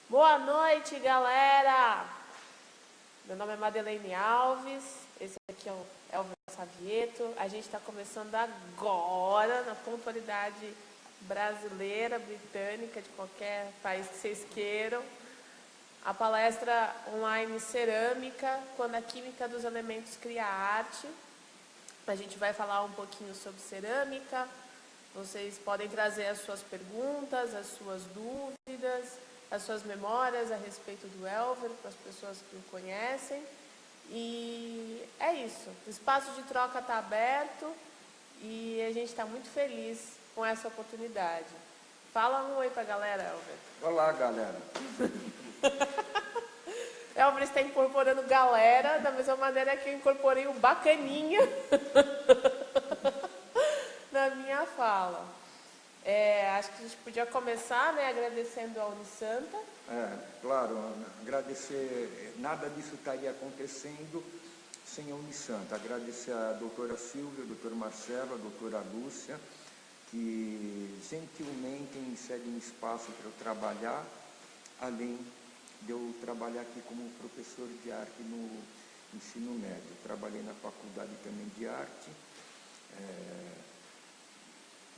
Boa noite, galera! Meu nome é Madeleine Alves, esse aqui é o Elvis Savieto. A gente está começando agora, na pontualidade brasileira, britânica, de qualquer país que vocês queiram, a palestra online Cerâmica, quando a química dos elementos cria arte. A gente vai falar um pouquinho sobre cerâmica. Vocês podem trazer as suas perguntas, as suas dúvidas, as suas memórias a respeito do Elver, para as pessoas que o conhecem. E é isso. O espaço de troca está aberto e a gente está muito feliz com essa oportunidade. Fala um oi para a galera, Elver. Olá, galera. Elver está incorporando galera da mesma maneira que eu incorporei o bacaninha na minha fala. Acho que a gente podia começar, né, agradecendo a Unisanta. Claro, agradecer, nada disso estaria acontecendo sem a Unisanta. Agradecer a doutora Silvia, a doutora Marcela, a doutora Lúcia, que gentilmente me cedem espaço para eu trabalhar, além de eu trabalhar aqui como professor de arte no ensino médio. Trabalhei na faculdade também de arte.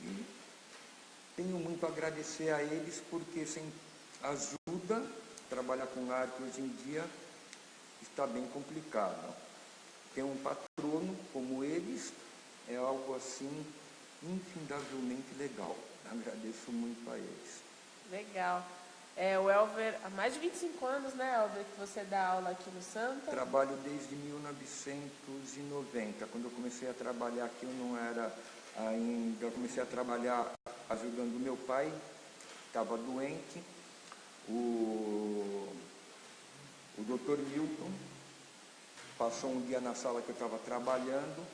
E tenho muito a agradecer a eles, porque sem ajuda, trabalhar com arte hoje em dia está bem complicado. Ter um patrono como eles é algo assim infindavelmente legal. Agradeço muito a eles. Legal. O Elver, há mais de 25 anos, né, Elver, que você dá aula aqui no Santa? Trabalho desde 1990. Quando eu comecei a trabalhar aqui, eu não era ainda... Eu comecei a trabalhar ajudando meu pai, estava doente. O Dr. Milton passou um dia na sala que eu estava trabalhando,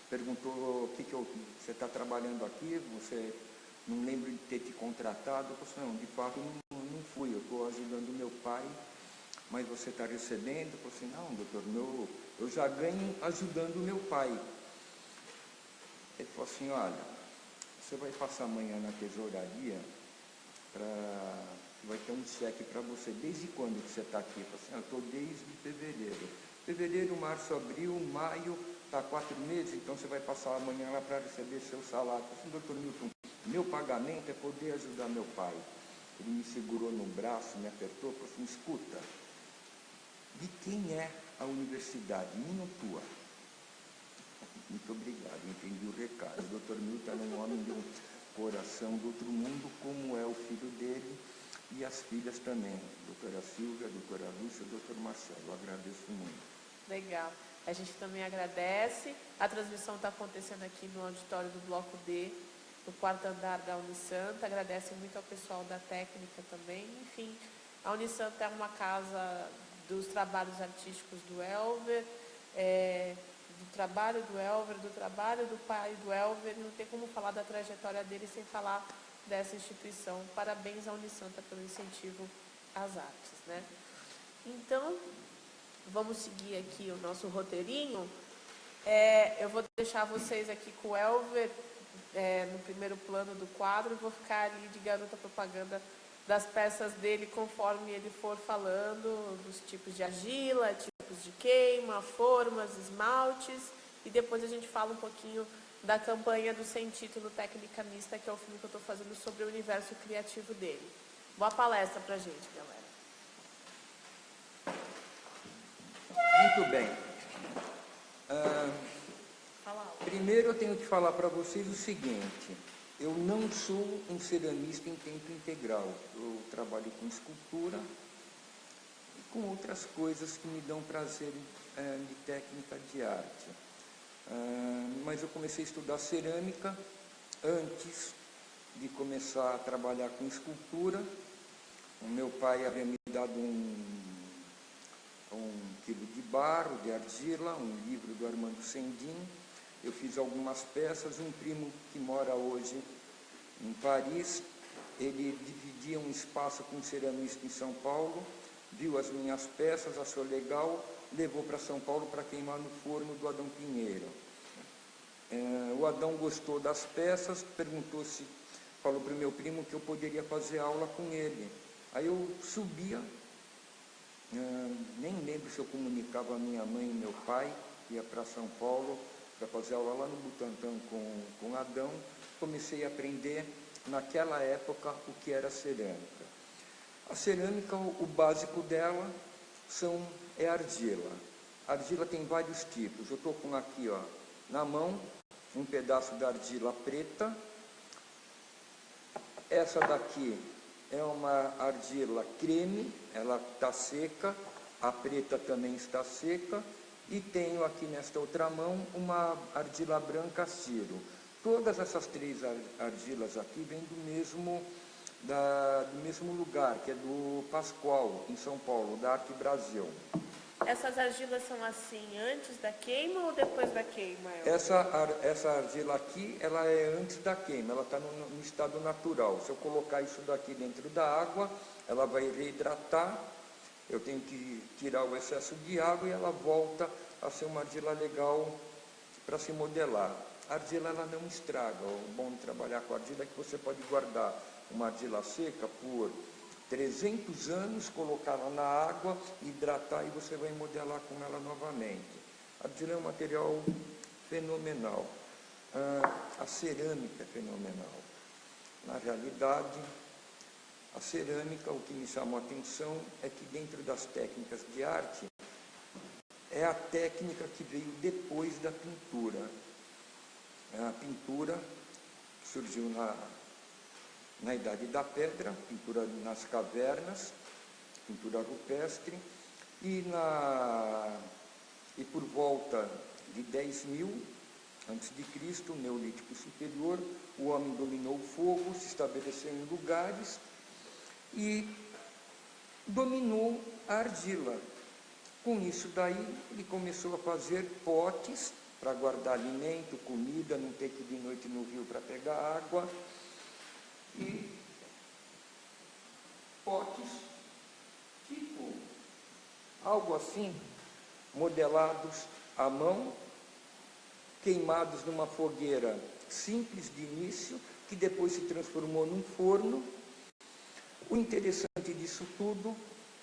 perguntou: você está trabalhando aqui? Você não lembra de ter te contratado? Eu falei: não, de fato não fui, eu estou ajudando meu pai, mas você está recebendo? Eu falei: não, doutor, eu já ganho ajudando meu pai. Ele falou assim: olha, você vai passar amanhã na tesouraria, vai ter um cheque para você. Desde quando que você está aqui? Eu falei assim: eu estou desde fevereiro. Fevereiro, março, abril, maio, está 4 meses, então você vai passar amanhã lá para receber seu salário. Eu falei assim: doutor Milton, meu pagamento é poder ajudar meu pai. Ele me segurou no braço, me apertou, falou assim: escuta, de quem é a universidade? Minha ou tua? Muito obrigado, entendi o recado. O doutor Milton é um homem de um coração do outro mundo, como é o filho dele e as filhas também, a doutora Silvia, a doutora Lúcia, o doutor Marcelo. Eu agradeço muito. Legal. A gente também agradece. A transmissão está acontecendo aqui no auditório do Bloco D, no 4º andar da Unisanta. Agradece muito ao pessoal da técnica também. Enfim, a Unisanta é uma casa dos trabalhos artísticos do Elver, do trabalho do Elver, do trabalho do pai do Elver. Não tem como falar da trajetória dele sem falar dessa instituição. Parabéns à Unisanta pelo incentivo às artes, né? Então, vamos seguir aqui o nosso roteirinho. Eu vou deixar vocês aqui com o Elver no primeiro plano do quadro e vou ficar ali de garota propaganda das peças dele conforme ele for falando, dos tipos de argila, tipos de queima, formas, esmaltes, e depois a gente fala um pouquinho da campanha do Sem Título Técnica Mista, que é o filme que eu estou fazendo sobre o universo criativo dele. Boa palestra pra gente, galera. Muito bem. Primeiro eu tenho que falar para vocês o seguinte: eu não sou um ceramista em tempo integral. Eu trabalho com escultura e com outras coisas que me dão prazer de técnica de arte. Mas eu comecei a estudar cerâmica antes de começar a trabalhar com escultura. O meu pai havia me dado um quilo de barro, de argila, um livro do Armando Sendin. Eu fiz algumas peças. Um primo que mora hoje em Paris, ele dividia um espaço com um ceramista em São Paulo, viu as minhas peças, achou legal, levou para São Paulo para queimar no forno do Adão Pinheiro. O Adão gostou das peças, falou para o meu primo que eu poderia fazer aula com ele. Aí eu subia, nem lembro se eu comunicava a minha mãe e meu pai, ia para São Paulo para fazer aula lá no Butantã com Adão. Comecei a aprender, naquela época, o que era cerâmica. A cerâmica, o básico dela é argila. A argila tem vários tipos. Eu estou com aqui, ó, na mão, um pedaço da argila preta. Essa daqui é uma argila creme, ela está seca, a preta também está seca, e tenho aqui nesta outra mão uma argila branca Ciro. Todas essas três argilas aqui vêm do mesmo lugar, que é do Pascoal, em São Paulo, da Arte Brasil. Essas argilas são assim antes da queima ou depois da queima? Essa argila aqui, ela é antes da queima, ela está no estado natural. Se eu colocar isso daqui dentro da água, ela vai reidratar, eu tenho que tirar o excesso de água e ela volta a ser uma argila legal para se modelar. A argila, ela não estraga. O bom de trabalhar com argila é que você pode guardar uma argila seca por 300 anos, colocá-la na água, hidratar e você vai modelar com ela novamente. A argila é um material fenomenal. A cerâmica é fenomenal. Na realidade, a cerâmica, o que me chamou a atenção é que dentro das técnicas de arte, é a técnica que veio depois da pintura. A pintura surgiu na Idade da Pedra, pintura nas cavernas, pintura rupestre, e por volta de 10.000 a.C., no Neolítico Superior, o homem dominou o fogo, se estabeleceu em lugares e dominou a argila. Com isso daí, ele começou a fazer potes para guardar alimento, comida, não ter que ir de noite no rio para pegar água, e potes tipo algo assim, modelados à mão, queimados numa fogueira simples de início, que depois se transformou num forno. O interessante disso tudo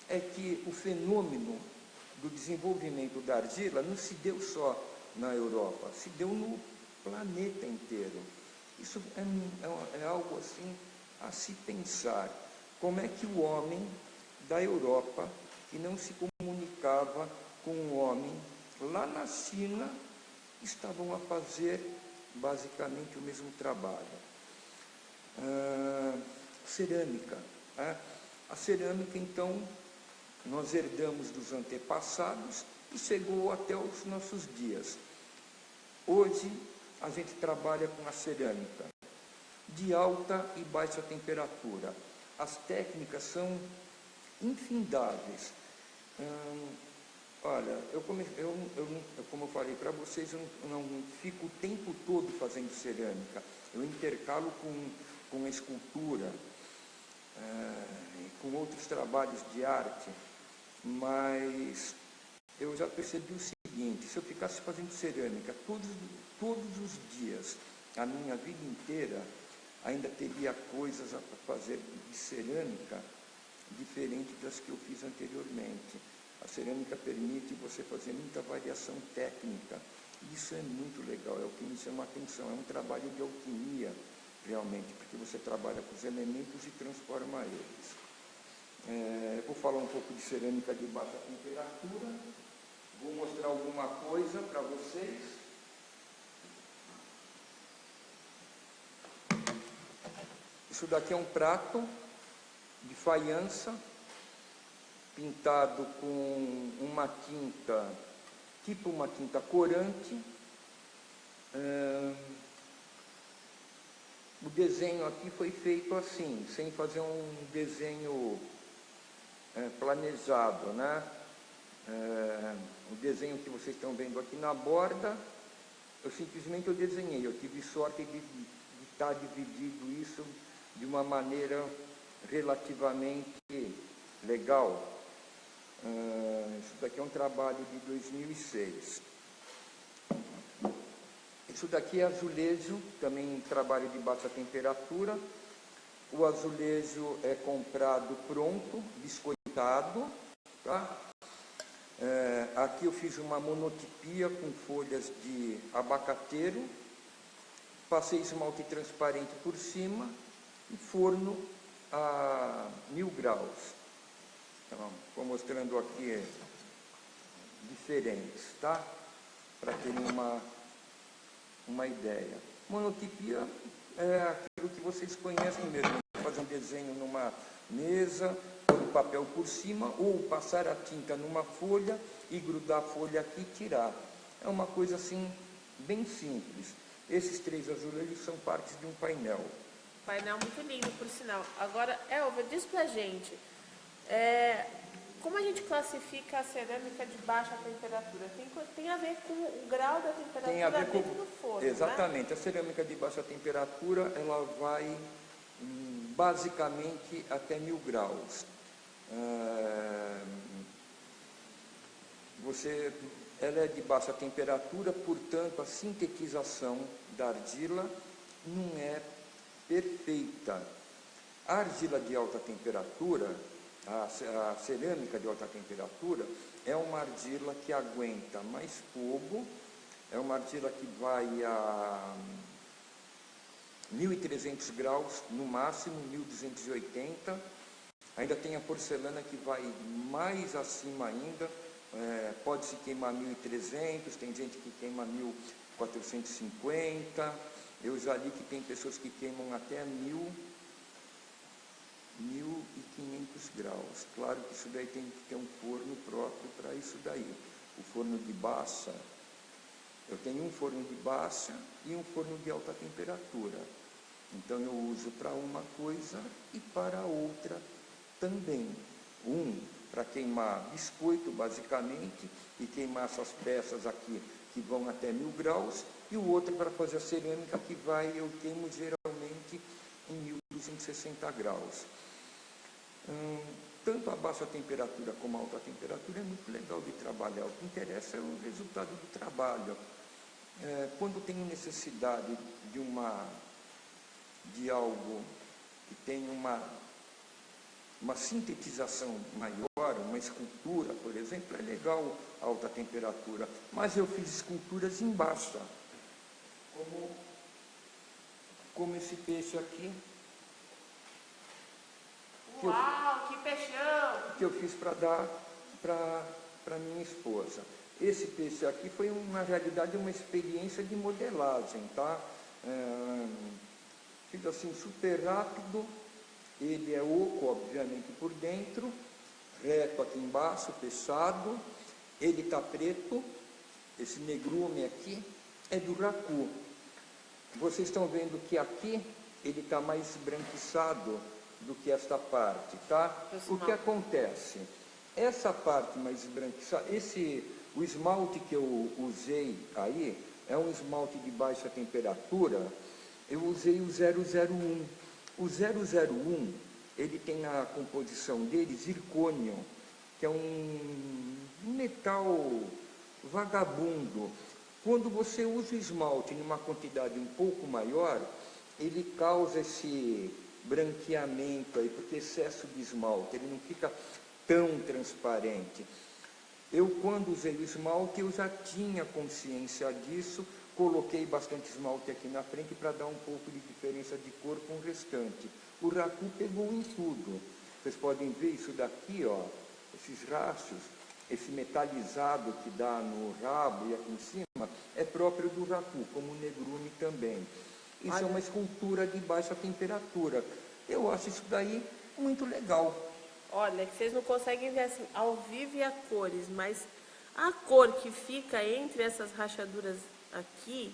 é que o fenômeno do desenvolvimento da argila não se deu só na Europa, se deu no planeta inteiro. Isso é algo assim a se pensar. Como é que o homem da Europa, que não se comunicava com o homem lá na China, estavam a fazer basicamente o mesmo trabalho. Cerâmica. A cerâmica, então, nós herdamos dos antepassados e chegou até os nossos dias. Hoje, a gente trabalha com a cerâmica de alta e baixa temperatura. As técnicas são infindáveis. Olha, como eu falei para vocês, eu não fico o tempo todo fazendo cerâmica. Eu intercalo com a escultura, com outros trabalhos de arte, mas eu já percebi o seguinte: se eu ficasse fazendo cerâmica todos os dias, a minha vida inteira, ainda teria coisas a fazer de cerâmica diferente das que eu fiz anteriormente. A cerâmica permite você fazer muita variação técnica. Isso é muito legal, é o que me chama a atenção. É um trabalho de alquimia, realmente, porque você trabalha com os elementos e transforma eles. Vou falar um pouco de cerâmica de baixa temperatura. Vou mostrar alguma coisa para vocês. Isso daqui é um prato de faiança, pintado com uma tinta, tipo uma tinta corante. O desenho aqui foi feito assim, sem fazer um desenho planejado, né? O desenho que vocês estão vendo aqui na borda, eu desenhei. Eu tive sorte de estar dividido isso de uma maneira relativamente legal. Isso daqui é um trabalho de 2006. Isso daqui é azulejo, também um trabalho de baixa temperatura. O azulejo é comprado pronto, biscoitado, tá? Aqui eu fiz uma monotipia com folhas de abacateiro, passei esmalte transparente por cima e forno a 1000 graus. Então, estou mostrando aqui diferentes, tá? Para terem uma ideia. Monotipia é aquilo que vocês conhecem mesmo, fazer um desenho numa mesa, pôr o papel por cima, ou passar a tinta numa folha e grudar a folha aqui e tirar. É uma coisa assim, bem simples. Esses 3 azulejos são partes de um painel. Painel muito lindo, por sinal. Agora, Elva, diz pra gente, como a gente classifica a cerâmica de baixa temperatura? Tem a ver com o grau da temperatura dentro do forno, exatamente, né? A cerâmica de baixa temperatura, ela vai basicamente até 1000 graus. Ela é de baixa temperatura, portanto, a sintetização da argila não é perfeita. A argila de alta temperatura, a cerâmica de alta temperatura, é uma argila que aguenta mais fogo, é uma argila que vai a 1300 graus, no máximo 1280. Ainda tem a porcelana que vai mais acima ainda, pode-se queimar 1300, tem gente que queima 1450, eu já li que tem pessoas que queimam até 1500 graus. Claro que isso daí tem que ter um forno próprio para isso daí. O forno de baixa, eu tenho um forno de baixa e um forno de alta temperatura. Então eu uso para uma coisa e para outra também. Para queimar biscoito, basicamente, e queimar essas peças aqui que vão até 1000 graus, e o outro para fazer a cerâmica que eu queimo geralmente em 1260 graus. Tanto a baixa temperatura como a alta temperatura é muito legal de trabalhar. O que interessa é o resultado do trabalho. Quando tenho necessidade de algo que tem uma sintetização maior, uma escultura, por exemplo, é legal a alta temperatura. Mas eu fiz esculturas em baixa, como esse peixe aqui. Uau, que peixão! Que eu fiz para dar para minha esposa. Esse peixe aqui foi, na realidade, uma experiência de modelagem, tá? Fiz assim super rápido. Ele é oco, obviamente, por dentro, reto aqui embaixo, fechado. Ele está preto. Esse negrume aqui é do raku. Vocês estão vendo que aqui ele está mais esbranquiçado do que esta parte, tá? O que acontece? Essa parte mais esbranquiçada, o esmalte que eu usei aí, é um esmalte de baixa temperatura. Eu usei o 001. O 001, ele tem na composição dele zircônio, que é um metal vagabundo. Quando você usa o esmalte numa quantidade um pouco maior, ele causa esse branqueamento aí, porque excesso de esmalte, ele não fica tão transparente. Eu, quando usei o esmalte, eu já tinha consciência disso, coloquei bastante esmalte aqui na frente para dar um pouco de diferença de cor com o restante. O raku pegou em tudo. Vocês podem ver isso daqui, ó, esses rachos, esse metalizado que dá no rabo e aqui em cima, é próprio do raku, como o negrume também. Isso é uma escultura de baixa temperatura. Eu acho isso daí muito legal. Olha, que vocês não conseguem ver assim, ao vivo e a cores, mas a cor que fica entre essas rachaduras aqui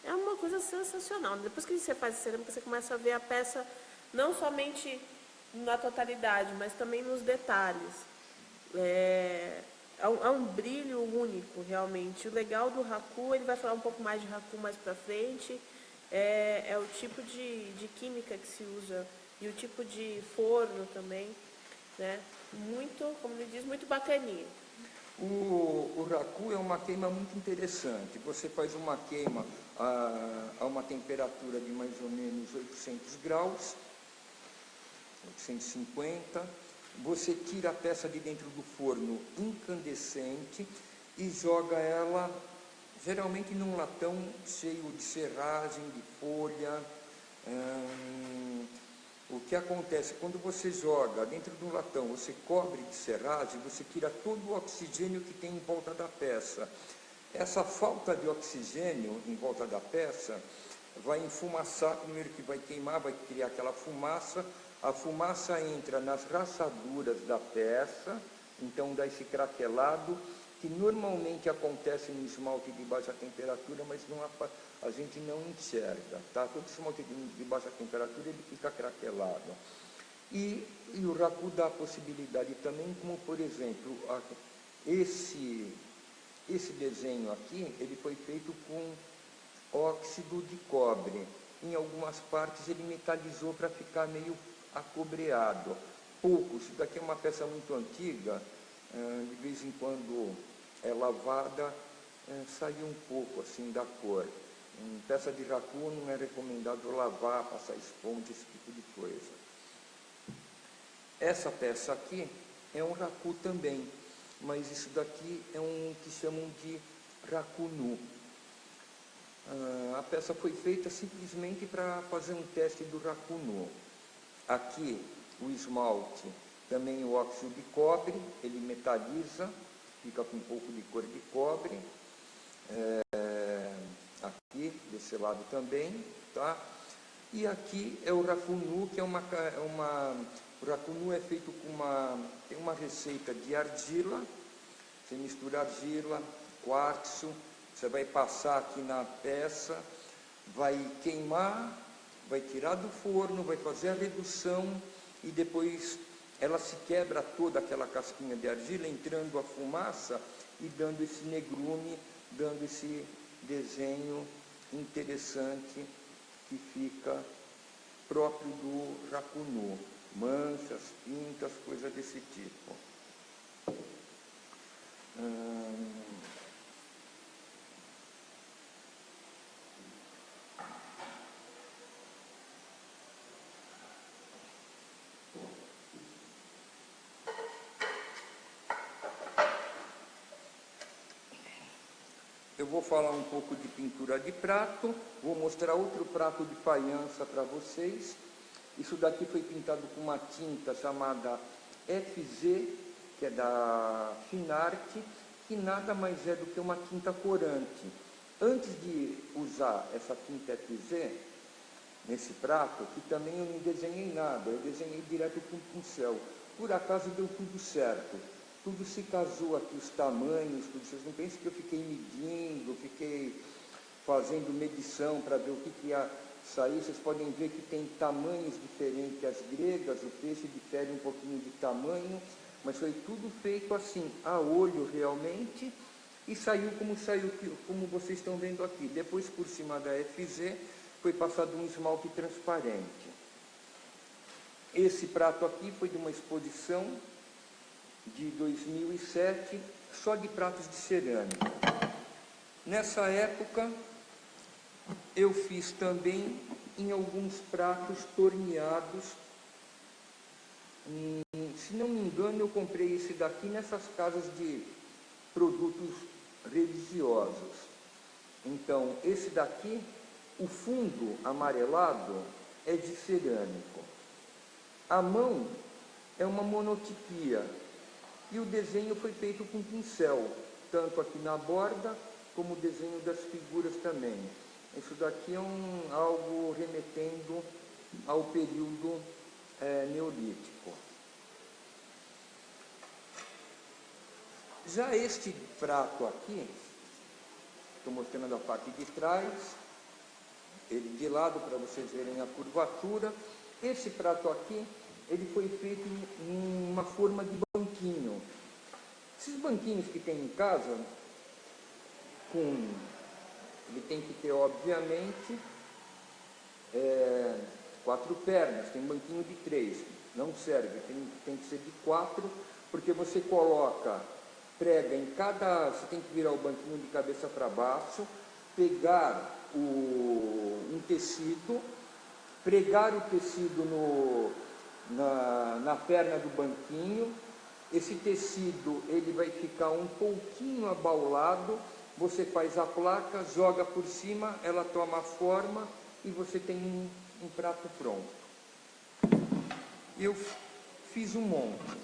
é uma coisa sensacional. Depois que você faz cerâmica, você começa a ver a peça não somente na totalidade, mas também nos detalhes. É um brilho único, realmente. O legal do raku, ele vai falar um pouco mais de raku mais pra frente, é o tipo de química que se usa e o tipo de forno também, né? Muito, como ele diz, muito bacaninha. O raku é uma queima muito interessante. Você faz uma queima a uma temperatura de mais ou menos 800 graus, 850. Você tira a peça de dentro do forno incandescente e joga ela, geralmente num latão cheio de serragem, de folha. O que acontece, quando você joga dentro de um latão, você cobre de serragem, você tira todo o oxigênio que tem em volta da peça. Essa falta de oxigênio em volta da peça vai enfumaçar, primeiro que vai queimar, vai criar aquela fumaça, a fumaça entra nas rachaduras da peça, então dá esse craquelado, que normalmente acontece no esmalte de baixa temperatura, mas a gente não enxerga, tá? Todo esmalte de baixa temperatura ele fica craquelado. E o raku dá a possibilidade também, como por exemplo, esse desenho aqui, ele foi feito com óxido de cobre. Em algumas partes ele metalizou para ficar meio acobreado. Pouco, isso daqui é uma peça muito antiga, de vez em quando é lavada, sai um pouco assim da cor. Em peça de raku não é recomendado lavar, passar esponja, esse tipo de coisa. Essa peça aqui é um raku também, mas isso daqui é um que chamam de raku nu. A peça foi feita simplesmente para fazer um teste do raku nu. Aqui o esmalte, também o óxido de cobre, ele metaliza, fica com um pouco de cor de cobre. Aqui, desse lado também, tá? E aqui é o raku nu, que é o raku nu é feito com tem uma receita de argila. Você mistura argila, quartzo, você vai passar aqui na peça, vai queimar, vai tirar do forno, vai fazer a redução e depois ela se quebra toda aquela casquinha de argila, entrando a fumaça e dando esse negrume, dando esse desenho interessante que fica próprio do raku nu. Manchas, pintas, coisas desse tipo. Eu vou falar um pouco de pintura de prato, vou mostrar outro prato de faiança para vocês. Isso daqui foi pintado com uma tinta chamada FZ, que é da Finarte, que nada mais é do que uma tinta corante. Antes de usar essa tinta FZ nesse prato, que também eu não desenhei nada, eu desenhei direto com o pincel. Por acaso deu tudo certo. Tudo se casou aqui, os tamanhos, tudo. Vocês não pensem que eu fiquei medindo, fiquei fazendo medição para ver o que ia sair. Vocês podem ver que tem tamanhos diferentes. As gregas, o peixe difere um pouquinho de tamanho, mas foi tudo feito assim, a olho realmente, e saiu, como vocês estão vendo aqui. Depois, por cima da FZ, foi passado um esmalte transparente. Esse prato aqui foi de uma exposição de 2007, só de pratos de cerâmica. Nessa época, eu fiz também em alguns pratos torneados. Se não me engano, eu comprei esse daqui nessas casas de produtos religiosos. Então, esse daqui, o fundo amarelado é de cerâmico. A mão é uma monotipia. E o desenho foi feito com pincel, tanto aqui na borda, como o desenho das figuras também. Isso daqui é algo remetendo ao período neolítico. Já este prato aqui, estou mostrando a parte de trás, ele de lado para vocês verem a curvatura. Esse prato aqui, ele foi feito em uma forma de banquinho. Esses banquinhos que tem em casa, ele tem que ter, obviamente, 4 pernas. Tem banquinho de 3, não serve, tem que ser de 4, porque você prega em cada... Você tem que virar o banquinho de cabeça para baixo, pegar um tecido, pregar o tecido na perna do banquinho. Esse tecido ele vai ficar um pouquinho abaulado, você faz a placa, joga por cima, ela toma forma e você tem um prato pronto. Eu fiz um monte,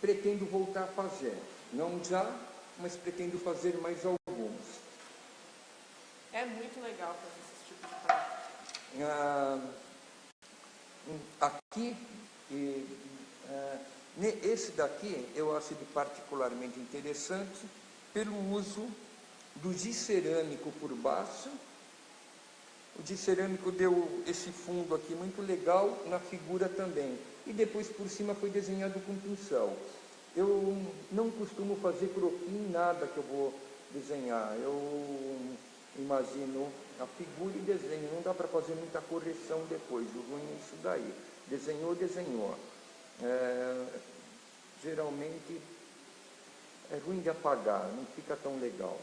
pretendo voltar a fazer, não já, mas pretendo fazer mais alguns. É muito legal fazer esse tipo de prato. Aqui, esse daqui eu acho ele particularmente interessante pelo uso do giz cerâmico por baixo. O giz cerâmico deu esse fundo aqui muito legal na figura também. E depois por cima foi desenhado com pincel. Eu não costumo fazer croquis em nada que eu vou desenhar. Eu imagino a figura e desenho. Não dá para fazer muita correção depois. O ruim é isso daí. Desenhou, desenhou. Geralmente é ruim de apagar, não fica tão legal.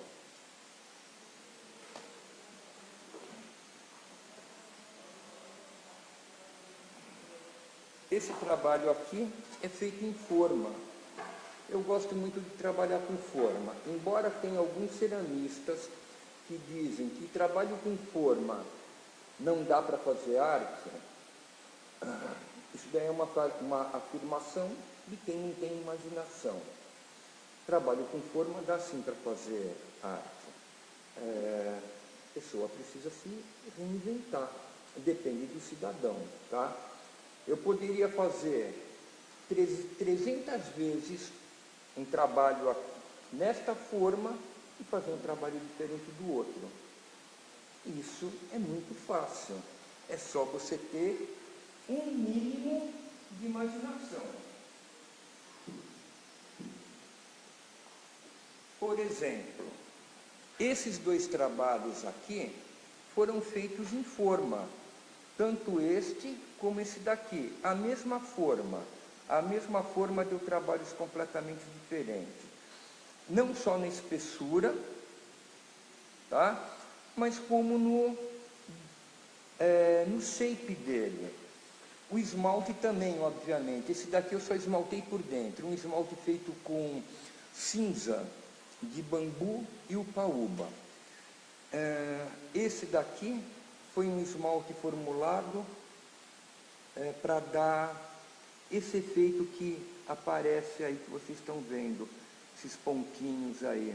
Esse trabalho aqui é feito em forma. Eu gosto muito de trabalhar com forma, embora tenha alguns ceramistas que dizem que trabalho com forma não dá para fazer arte. Isso daí é uma afirmação de quem não tem imaginação. Trabalho com forma dá sim para fazer arte. A pessoa precisa se reinventar, depende do cidadão, tá? Eu poderia fazer 300 vezes um trabalho nesta forma e fazer um trabalho diferente do outro. Isso é muito fácil. É só você ter um mínimo de imaginação. Por exemplo, esses dois trabalhos aqui foram feitos em forma. Tanto este como esse daqui. A mesma forma deu trabalhos completamente diferentes. Não só na espessura, tá? Mas como no shape dele. O esmalte também, obviamente. Esse daqui eu só esmaltei por dentro. Um esmalte feito com cinza de bambu e upaúba. Esse daqui foi um esmalte formulado para dar esse efeito que aparece aí, que vocês estão vendo, esses pontinhos aí.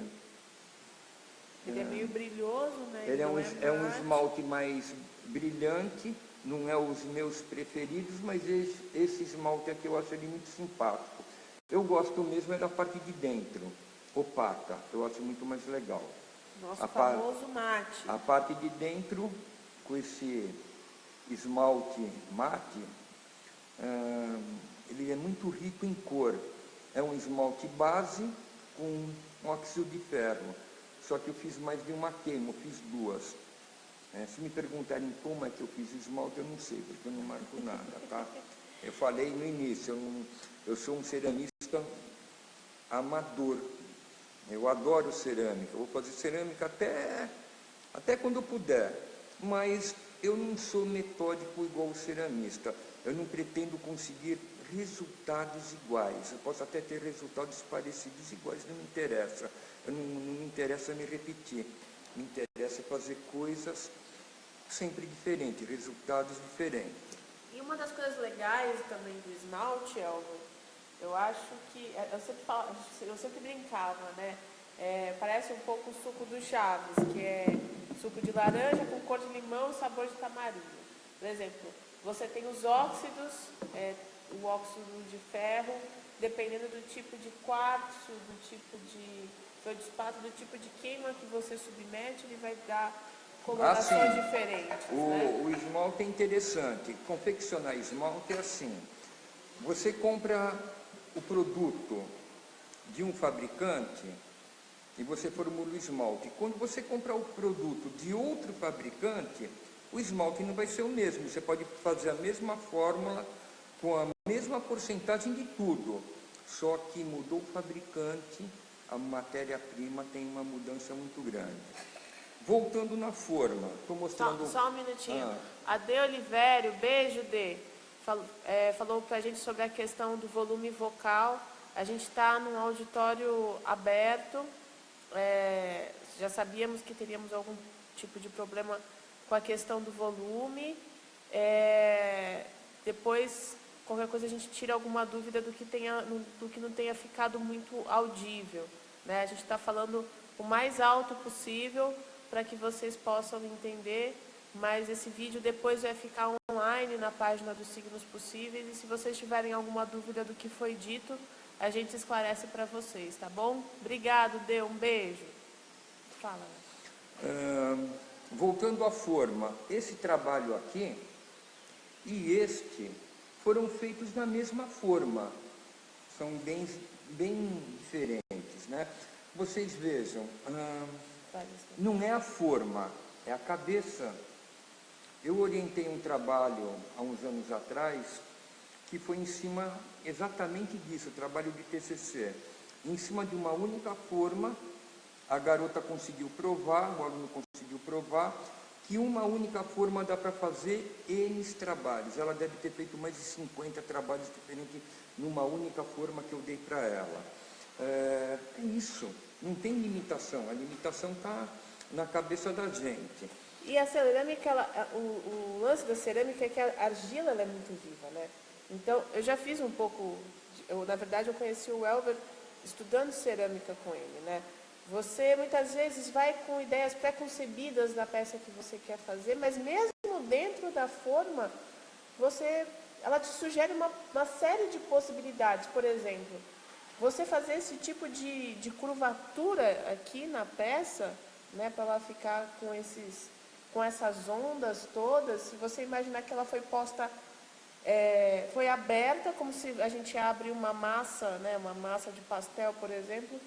Ele é meio brilhoso, né? Ele é um esmalte mais brilhante, não é os meus preferidos, mas esse esmalte aqui eu acho ele muito simpático. Eu gosto mesmo da parte de dentro, opaca, eu acho muito mais legal. Nosso famoso mate. A parte de dentro, com esse esmalte mate, ele é muito rico em cor. É um esmalte base com óxido de ferro. Só que eu fiz mais de uma queima, eu fiz duas. Se me perguntarem como é que eu fiz esmalte, eu não sei, porque eu não marco nada, tá? Eu falei no início, eu sou um ceramista amador. Eu adoro cerâmica, eu vou fazer cerâmica até quando eu puder. Mas eu não sou metódico igual o ceramista. Eu não pretendo conseguir resultados iguais. Eu posso até ter resultados parecidos iguais, não me interessa. Não me interessa me repetir. Me interessa fazer coisas sempre diferentes, resultados diferentes. E uma das coisas legais também do esmalte, Elvio, eu acho que, eu sempre brincava, né? Parece um pouco o suco do Chaves, que é suco de laranja com cor de limão e sabor de tamarindo. Por exemplo, você tem os óxidos, o óxido de ferro, dependendo do tipo de quartzo, do tipo de feldespato, do tipo de queima que você submete, ele vai dar colorações diferentes. O esmalte é interessante. Confeccionar esmalte é assim. Você compra o produto de um fabricante e você formula o esmalte. Quando você comprar o produto de outro fabricante, o esmalte não vai ser o mesmo. Você pode fazer a mesma fórmula com a mesma porcentagem de tudo, só que mudou o fabricante, a matéria-prima tem uma mudança muito grande. Voltando na forma, estou mostrando... Só um minutinho. A D. Olivério, beijo, D. falou para a gente sobre a questão do volume vocal. A gente está num auditório aberto, já sabíamos que teríamos algum tipo de problema com a questão do volume. Depois, qualquer coisa, a gente tira alguma dúvida do que não tenha ficado muito audível, né? A gente está falando o mais alto possível para que vocês possam entender, mas esse vídeo depois vai ficar online na página dos Signos Possíveis, e se vocês tiverem alguma dúvida do que foi dito, a gente esclarece para vocês, tá bom? Obrigado, Dê, um beijo. Fala. Voltando à forma, esse trabalho aqui e este foram feitos na mesma forma, são bem diferentes, né? Vocês vejam, não é a forma, é a cabeça. Eu orientei um trabalho há uns anos atrás que foi em cima exatamente disso, trabalho de TCC. Em cima de uma única forma, a garota conseguiu provar, o aluno conseguiu provar, que uma única forma dá para fazer N trabalhos. Ela deve ter feito mais de 50 trabalhos diferentes numa única forma que eu dei para ela. É isso, não tem limitação, a limitação está na cabeça da gente. E a cerâmica, o lance da cerâmica é que a argila ela é muito viva, né? Então, eu já fiz um pouco, na verdade eu conheci o Elber estudando cerâmica com ele, né? Você muitas vezes vai com ideias pré-concebidas da peça que você quer fazer, mas mesmo dentro da forma, ela te sugere uma série de possibilidades. Por exemplo, você fazer esse tipo de curvatura aqui na peça, né, para ela ficar com essas ondas todas, se você imaginar que ela foi posta, foi aberta, como se a gente abre uma massa, né, uma massa de pastel, por exemplo,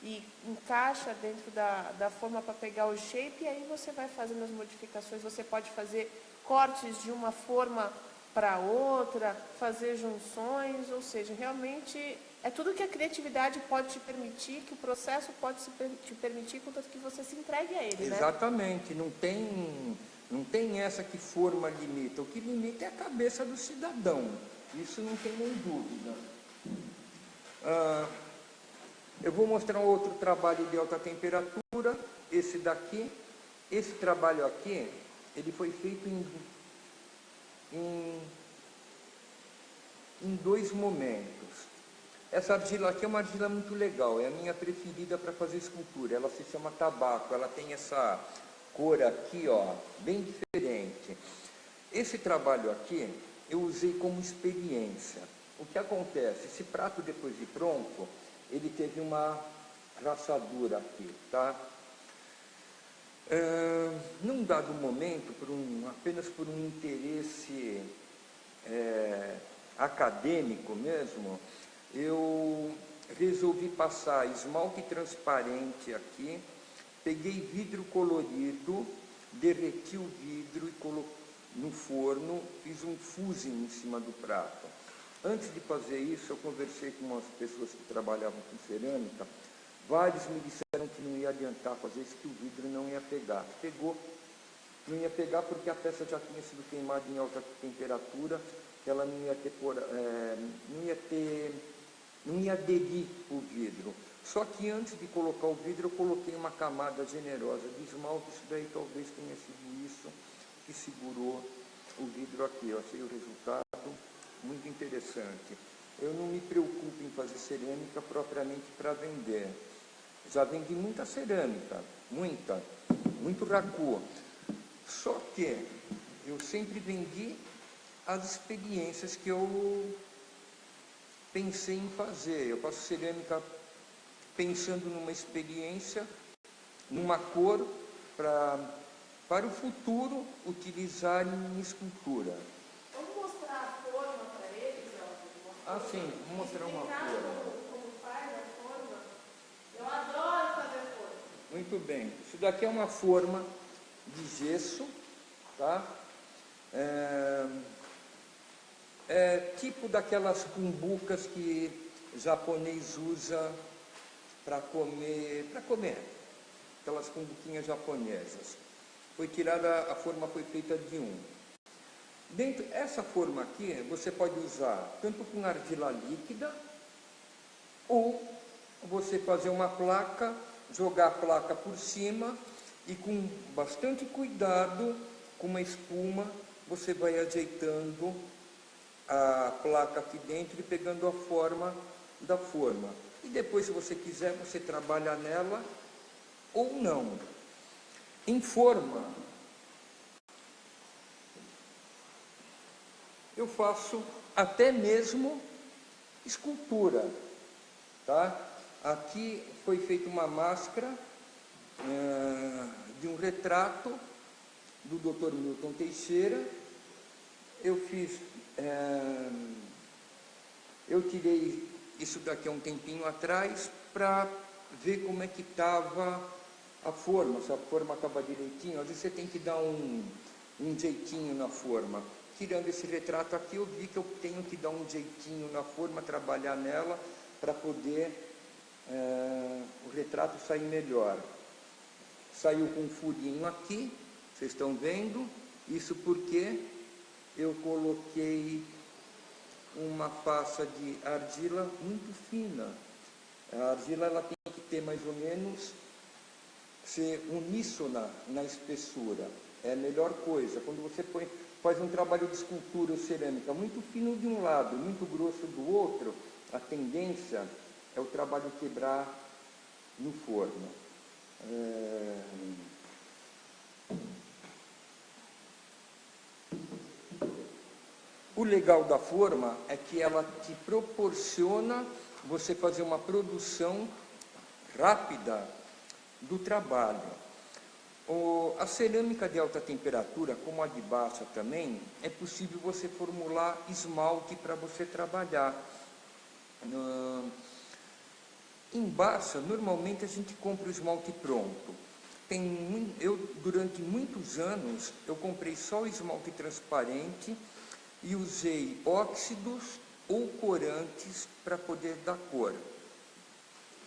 e encaixa dentro da forma para pegar o shape, e aí você vai fazendo as modificações. Você pode fazer cortes de uma forma para outra, fazer junções, ou seja, realmente é tudo que a criatividade pode te permitir, que o processo pode te permitir, contanto que você se entregue a ele, Exatamente, né? Não tem essa que forma limita, o que limita é a cabeça do cidadão, isso não tem nem dúvida. Eu vou mostrar um outro trabalho de alta temperatura, esse daqui. Esse trabalho aqui, ele foi feito em 2 momentos. Essa argila aqui é uma argila muito legal, é a minha preferida para fazer escultura. Ela se chama tabaco, ela tem essa cor aqui, ó, bem diferente. Esse trabalho aqui, eu usei como experiência. O que acontece? Esse prato, depois de pronto, ele teve uma rachadura aqui, tá? Num dado momento, apenas por um interesse acadêmico mesmo, eu resolvi passar esmalte transparente aqui, peguei vidro colorido, derreti o vidro e coloquei no forno, fiz um fusim em cima do prato. Antes de fazer isso, eu conversei com umas pessoas que trabalhavam com cerâmica. Vários me disseram que não ia adiantar fazer isso, que o vidro não ia pegar. Pegou. Não ia pegar porque a peça já tinha sido queimada em alta temperatura, que ela não ia aderir o vidro. Só que antes de colocar o vidro, eu coloquei uma camada generosa de esmalte. Isso daí talvez tenha sido isso que segurou o vidro aqui. Eu achei o resultado muito interessante. Eu não me preocupo em fazer cerâmica propriamente para vender. Já vendi muita cerâmica, muito racu. Só que eu sempre vendi as experiências que eu pensei em fazer. Eu faço cerâmica pensando numa experiência, numa cor para o futuro utilizar em escultura. Vamos mostrar a forma para eles, Elber? Sim, vou mostrar uma forma. Como faz a forma? Eu adoro fazer forma. Muito bem. Isso daqui é uma forma de gesso, tá? É tipo daquelas cumbucas que o japonês usa para comer, aquelas cumbuquinhas japonesas. Foi tirada, a forma foi feita de um. Essa forma aqui, você pode usar tanto com argila líquida, ou você fazer uma placa, jogar a placa por cima e com bastante cuidado, com uma espuma, você vai ajeitando a placa aqui dentro e pegando a forma da forma. E depois, se você quiser, você trabalha nela ou não. Em forma, eu faço até mesmo escultura, tá? Aqui foi feita uma máscara de um retrato do Dr. Milton Teixeira. Eu tirei isso daqui há um tempinho atrás para ver como é que estava a forma, se a forma estava direitinho. Às vezes você tem que dar um jeitinho na forma. Tirando esse retrato aqui, eu vi que eu tenho que dar um jeitinho na forma, trabalhar nela, para poder o retrato sair melhor. Saiu com um furinho aqui, vocês estão vendo? Isso porque eu coloquei uma faça de argila muito fina. A argila ela tem que ter mais ou menos, ser uníssona na espessura. É a melhor coisa. Quando você faz um trabalho de escultura ou cerâmica muito fino de um lado, muito grosso do outro, a tendência é o trabalho quebrar no forno. O legal da forma é que ela te proporciona você fazer uma produção rápida do trabalho. A cerâmica de alta temperatura, como a de baixa também, é possível você formular esmalte para você trabalhar. Em baixa, normalmente a gente compra o esmalte pronto. Durante muitos anos, eu comprei só o esmalte transparente e usei óxidos ou corantes para poder dar cor.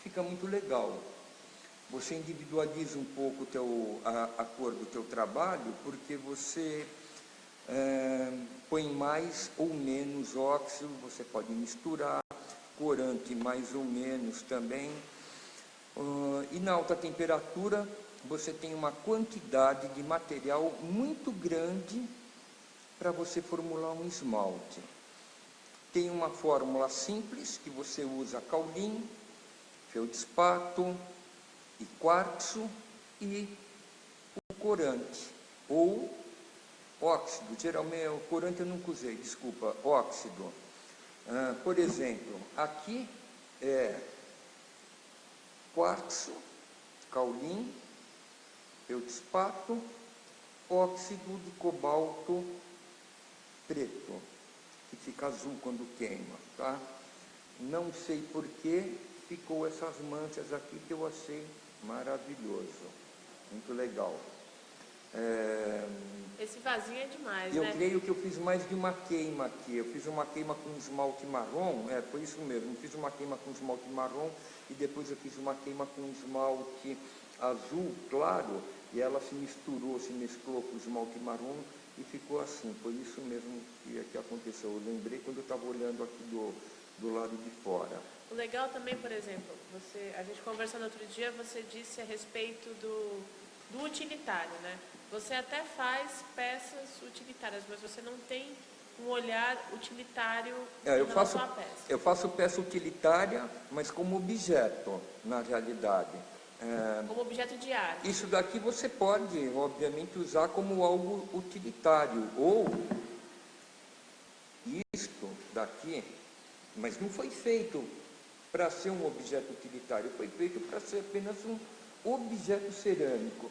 Fica muito legal. Você individualiza um pouco a cor do teu trabalho, porque você põe mais ou menos óxido, você pode misturar, corante mais ou menos também. E na alta temperatura, você tem uma quantidade de material muito grande para você formular um esmalte. Tem uma fórmula simples, que você usa caulim, feldspato e quartzo e o corante, ou óxido. Geralmente, o corante eu nunca usei, desculpa, óxido. Por exemplo, aqui é quartzo, caulim, feldspato, óxido de cobalto preto, que fica azul quando queima, tá? Não sei por que ficou essas manchas aqui, que eu achei maravilhoso, muito legal. Esse vasinho é demais, eu né? creio que eu fiz mais de uma queima aqui. Eu fiz uma queima com esmalte marrom, foi isso mesmo. Eu fiz uma queima com esmalte marrom e depois eu fiz uma queima com esmalte azul claro, e ela se mesclou com o esmalte marrom e ficou assim. Foi isso mesmo que aconteceu. Eu lembrei quando eu estava olhando aqui do lado de fora. O legal também, por exemplo, a gente conversando outro dia, você disse a respeito do utilitário, né? Você até faz peças utilitárias, mas você não tem um olhar utilitário na sua peça. Eu faço peça utilitária, mas como objeto, na realidade. Como objeto de arte. Isso daqui você pode, obviamente, usar como algo utilitário, ou isto daqui, mas não foi feito para ser um objeto utilitário, foi feito para ser apenas um objeto cerâmico.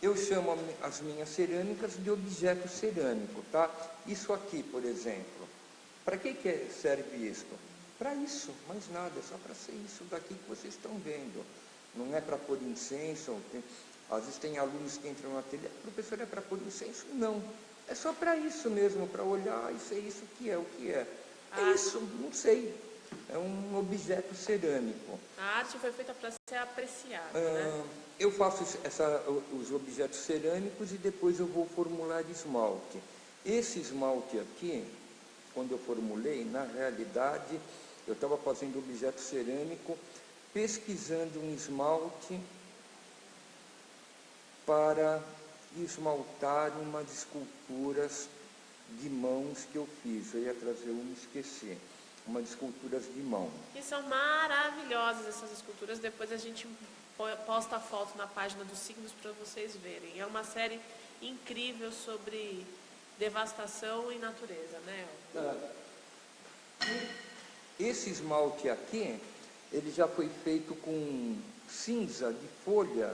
Eu chamo as minhas cerâmicas de objeto cerâmico, tá? Isso aqui, por exemplo, para que serve isso? Para isso, mais nada, é só para ser isso daqui que vocês estão vendo. Não é para pôr incenso. Às vezes tem alunos que entram no ateliê, professor, é para pôr incenso? Não, é só para isso mesmo, para olhar e ser isso que é o que é. É isso, não sei. É um objeto cerâmico. A arte foi feita para ser apreciada, né? Eu faço os objetos cerâmicos e depois eu vou formular esmalte. Esse esmalte aqui, quando eu formulei, na realidade, eu estava fazendo objeto cerâmico, pesquisando um esmalte para esmaltar umas esculturas de mãos que eu fiz. Eu ia trazer uma e esqueci. Umas esculturas de mão. E são maravilhosas essas esculturas. Depois a gente posta a foto na página dos signos para vocês verem. É uma série incrível sobre devastação e natureza, né? Esse esmalte aqui, ele já foi feito com cinza de folha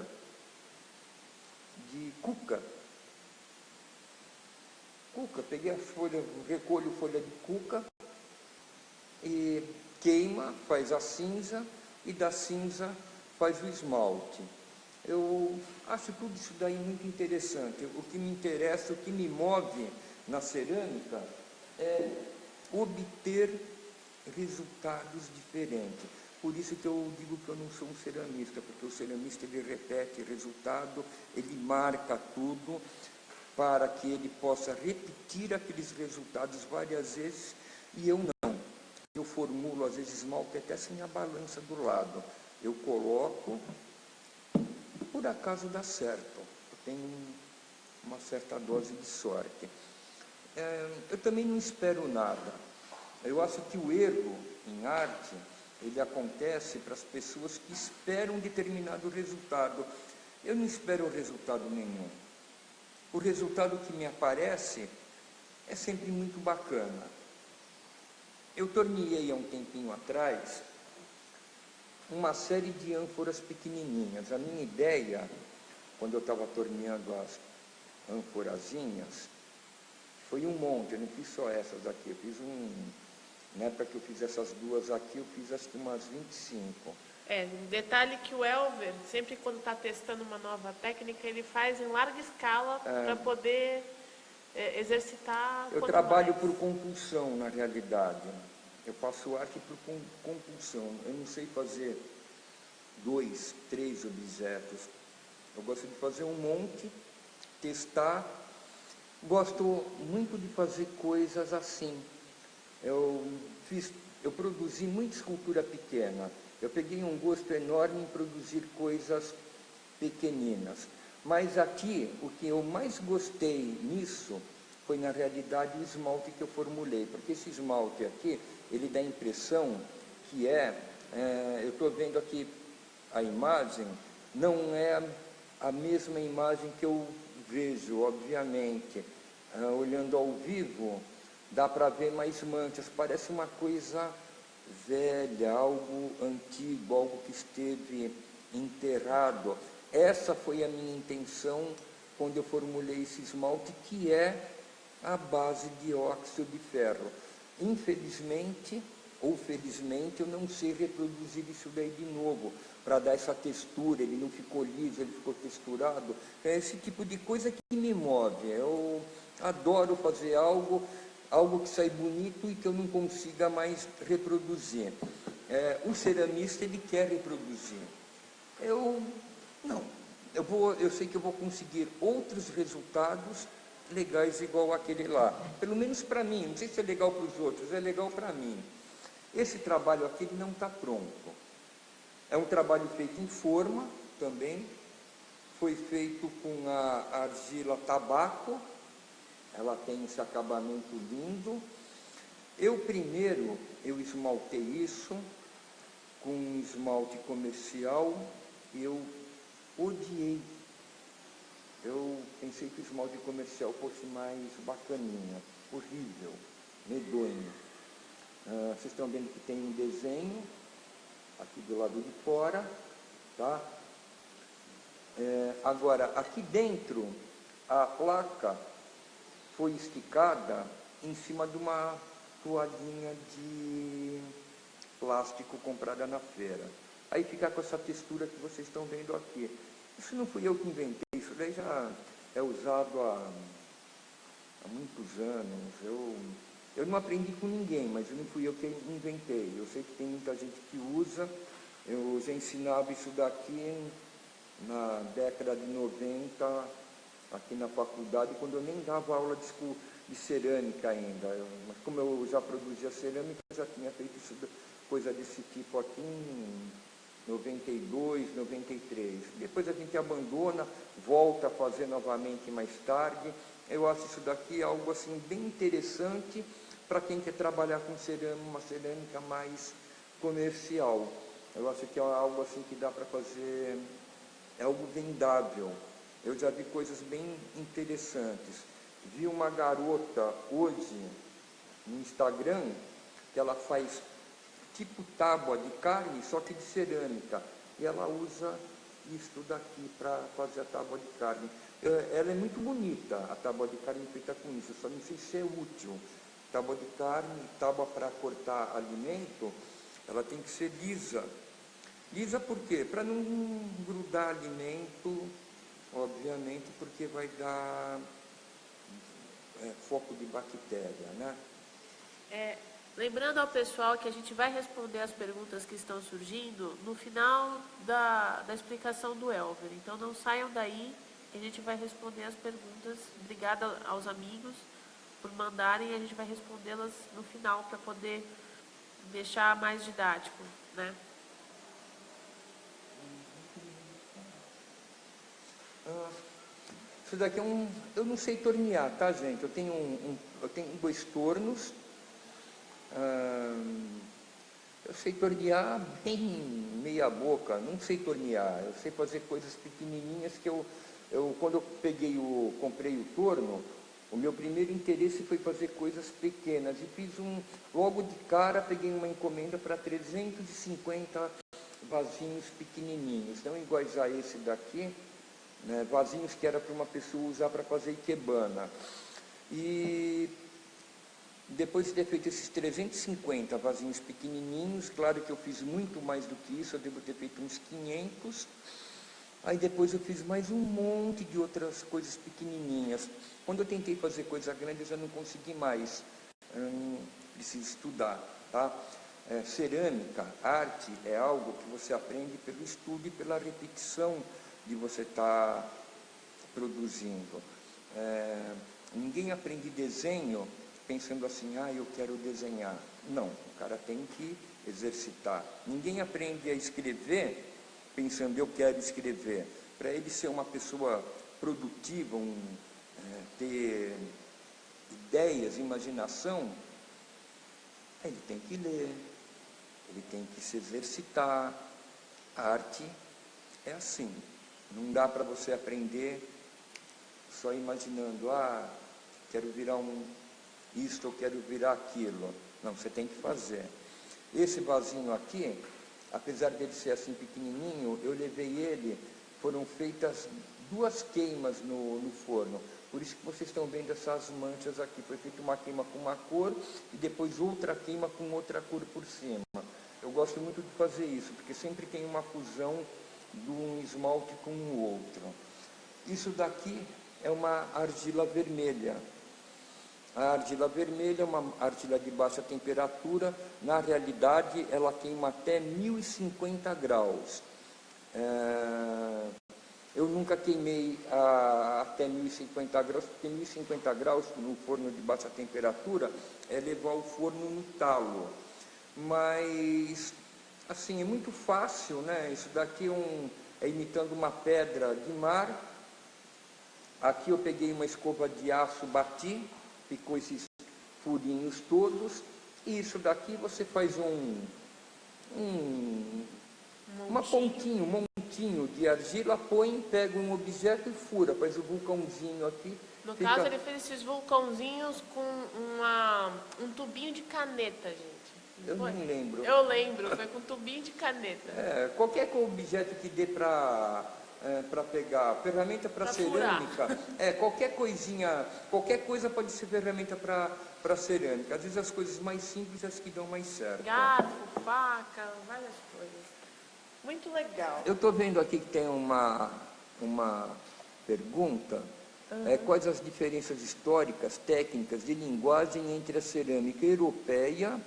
de cuca. Peguei as folhas, recolho folha de cuca e queima, faz a cinza e da cinza faz o esmalte. Eu acho tudo isso daí muito interessante. O que me interessa, o que me move na cerâmica é obter resultados diferentes. Por isso que eu digo que eu não sou um ceramista, porque o ceramista ele repete resultado, ele marca tudo para que ele possa repetir aqueles resultados várias vezes, e eu não. Eu formulo, às vezes, esmalte até sem a balança do lado. Eu coloco, por acaso dá certo. Eu tenho uma certa dose de sorte. Eu também não espero nada. Eu acho que o erro em arte, ele acontece para as pessoas que esperam um determinado resultado. Eu não espero resultado nenhum. O resultado que me aparece é sempre muito bacana. Eu torneei há um tempinho atrás uma série de ânforas pequenininhas. A minha ideia, quando eu estava torneando as ânforazinhas, foi um monte. Eu não fiz só essas aqui, eu fiz na época que eu fiz essas duas aqui, eu fiz acho que umas 25. Um detalhe que o Elver, sempre quando está testando uma nova técnica, ele faz em larga escala para poder exercitar. Eu trabalho por compulsão, na realidade. Eu faço arte por compulsão. Eu não sei fazer 2, 3 objetos. Eu gosto de fazer um monte, testar. Gosto muito de fazer coisas assim. Eu produzi muita escultura pequena. Eu peguei um gosto enorme em produzir coisas pequeninas. Mas aqui, o que eu mais gostei nisso foi, na realidade, o esmalte que eu formulei. Porque esse esmalte aqui, ele dá a impressão que eu estou vendo aqui a imagem, não é a mesma imagem que eu vejo, obviamente. Olhando ao vivo, dá para ver mais manchas, parece uma coisa velha, algo antigo, algo que esteve enterrado. Essa foi a minha intenção quando eu formulei esse esmalte, que é a base de óxido de ferro. Infelizmente, ou felizmente, eu não sei reproduzir isso daí de novo, para dar essa textura. Ele não ficou liso, ele ficou texturado. É esse tipo de coisa que me move. Eu adoro fazer algo que sai bonito e que eu não consiga mais reproduzir. O ceramista, ele quer reproduzir. Eu sei que eu vou conseguir outros resultados legais igual aquele lá. Pelo menos para mim, não sei se é legal para os outros, é legal para mim. Esse trabalho aqui ele não está pronto. É um trabalho feito em forma também. Foi feito com a argila tabaco. Ela tem esse acabamento lindo. Primeiro, eu esmaltei isso com um esmalte comercial e eu odiei. Eu pensei que o esmalte comercial fosse mais bacaninha. Horrível, medonho. Vocês estão vendo que tem um desenho aqui do lado de fora, tá? Agora, aqui dentro, a placa foi esticada em cima de uma toalhinha de plástico comprada na feira. Aí fica com essa textura que vocês estão vendo aqui. Isso não fui eu que inventei, isso daí já é usado há muitos anos. Eu Eu não aprendi com ninguém, mas não fui eu que inventei. Eu sei que tem muita gente que usa. Eu já ensinava isso daqui na década de 90, aqui na faculdade, quando eu nem dava aula de cerâmica ainda. Mas como eu já produzia cerâmica, eu já tinha feito isso, coisa desse tipo aqui em 92, 93. Depois a gente abandona, volta a fazer novamente mais tarde. Eu acho isso daqui algo assim bem interessante para quem quer trabalhar com cerâmica, uma cerâmica mais comercial. Eu acho que é algo assim que dá para fazer, é algo vendável. Eu já vi coisas bem interessantes. Vi uma garota hoje no Instagram que ela faz tipo tábua de carne, só que de cerâmica. E ela usa isto daqui para fazer a tábua de carne. Ela é muito bonita, a tábua de carne feita com isso, só não sei se é útil. Tábua de carne, tábua para cortar alimento, ela tem que ser lisa. Lisa por quê? Para não grudar alimento, obviamente, porque vai dar foco de bactéria, né? Lembrando ao pessoal que a gente vai responder as perguntas que estão surgindo no final da explicação do Elver. Então não saiam daí, que a gente vai responder as perguntas. Obrigada aos amigos por mandarem, a gente vai respondê-las no final para poder deixar mais didático, né? Isso daqui é eu não sei tornear, tá, gente? Eu tenho eu tenho 2 tornos. Eu sei tornear bem meia boca, não sei tornear. Eu sei fazer coisas pequenininhas que quando eu comprei o torno, o meu primeiro interesse foi fazer coisas pequenas. E fiz logo de cara, peguei uma encomenda para 350 vasinhos pequenininhos, não iguais a esse daqui, né, vasinhos que era para uma pessoa usar para fazer ikebana. E depois de ter feito esses 350 vasinhos pequenininhos, claro que eu fiz muito mais do que isso, eu devo ter feito uns 500. Aí depois eu fiz mais um monte de outras coisas pequenininhas. Quando eu tentei fazer coisa grande, eu já não consegui mais. Preciso estudar, tá? Cerâmica, arte, é algo que você aprende pelo estudo e pela repetição de você estar produzindo. Ninguém aprende desenho pensando assim, eu quero desenhar. Não, o cara tem que exercitar. Ninguém aprende a escrever pensando, eu quero escrever. Para ele ser uma pessoa produtiva, ter ideias, imaginação, ele tem que ler, ele tem que se exercitar. A arte é assim, não dá para você aprender só imaginando, quero virar isto, eu quero virar aquilo. Não, você tem que fazer. Esse vasinho aqui, apesar dele ser assim pequenininho, eu levei ele, foram feitas 2 queimas no forno. Por isso que vocês estão vendo essas manchas aqui. Foi feita uma queima com uma cor e depois outra queima com outra cor por cima. Eu gosto muito de fazer isso, porque sempre tem uma fusão de um esmalte com o outro. Isso daqui é uma argila vermelha. A argila vermelha é uma argila de baixa temperatura. Na realidade, ela queima até 1050 graus. Eu nunca queimei até 1050 graus, porque 1050 graus no forno de baixa temperatura é levar o forno no talo. Mas, assim, é muito fácil, né? Isso daqui é imitando uma pedra de mar. Aqui eu peguei uma escova de aço, bati, ficou esses furinhos todos. E isso daqui você faz um montinho de argila, põe, pega um objeto e fura, faz o vulcãozinho aqui. No caso, ele fez esses vulcãozinhos com um tubinho de caneta, gente. Eu não lembro. Eu lembro, foi com um tubinho de caneta. Qualquer objeto que dê para pegar, ferramenta para cerâmica, qualquer coisinha, qualquer coisa pode ser ferramenta para cerâmica. Às vezes as coisas mais simples as que dão mais certo. Garfo, faca, várias coisas. Muito legal. Eu estou vendo aqui que tem uma pergunta. quais as diferenças históricas, técnicas de linguagem entre a cerâmica europeia,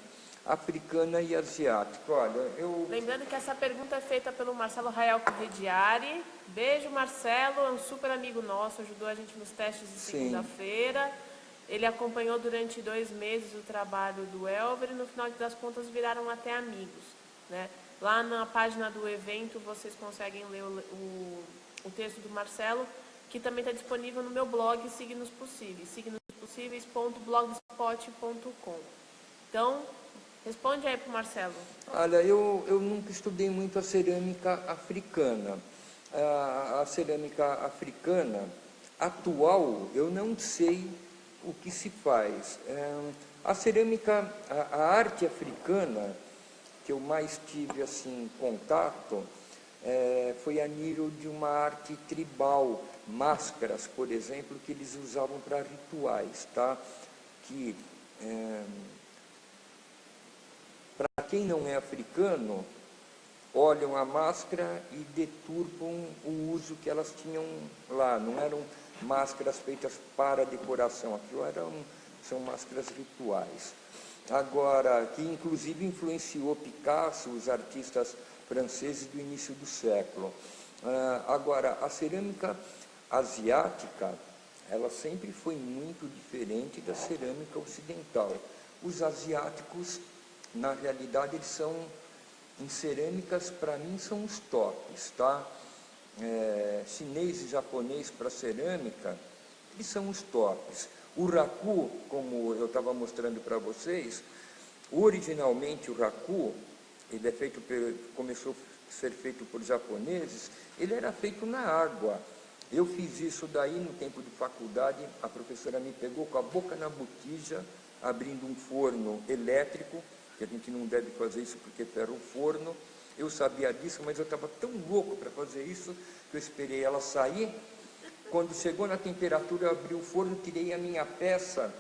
africana e asiática. Olha, Lembrando que essa pergunta é feita pelo Marcelo Rael Corrediari. Beijo, Marcelo, é um super amigo nosso, ajudou a gente nos testes de segunda-feira. Ele acompanhou durante 2 meses o trabalho do Elver e no final das contas viraram até amigos, né? Lá na página do evento vocês conseguem ler o texto do Marcelo, que também está disponível no meu blog Signos Possíveis, signospossíveis.blogspot.com. Então, responde aí para o Marcelo. Olha, eu nunca estudei muito a cerâmica africana. A cerâmica africana atual, eu não sei o que se faz. A cerâmica, a arte africana, que eu mais tive assim contato, foi a nível de uma arte tribal, máscaras, por exemplo, que eles usavam para rituais, tá? Que para quem não é africano, olham a máscara e deturpam o uso que elas tinham lá. Não eram máscaras feitas para decoração, aquilo são máscaras rituais. Agora, que inclusive influenciou Picasso, os artistas franceses do início do século. Agora, a cerâmica asiática, ela sempre foi muito diferente da cerâmica ocidental. Os asiáticos, na realidade, eles são, em cerâmicas, para mim, são os tops, tá? Chinês e japonês para cerâmica, eles são os tops. O raku, como eu estava mostrando para vocês, originalmente o raku, ele começou a ser feito por japoneses, ele era feito na água. Eu fiz isso daí no tempo de faculdade, a professora me pegou com a boca na botija, abrindo um forno elétrico, que a gente não deve fazer isso porque ferra o forno. Eu sabia disso, mas eu estava tão louco para fazer isso, que eu esperei ela sair. Quando chegou na temperatura, eu abri o forno, tirei a minha peça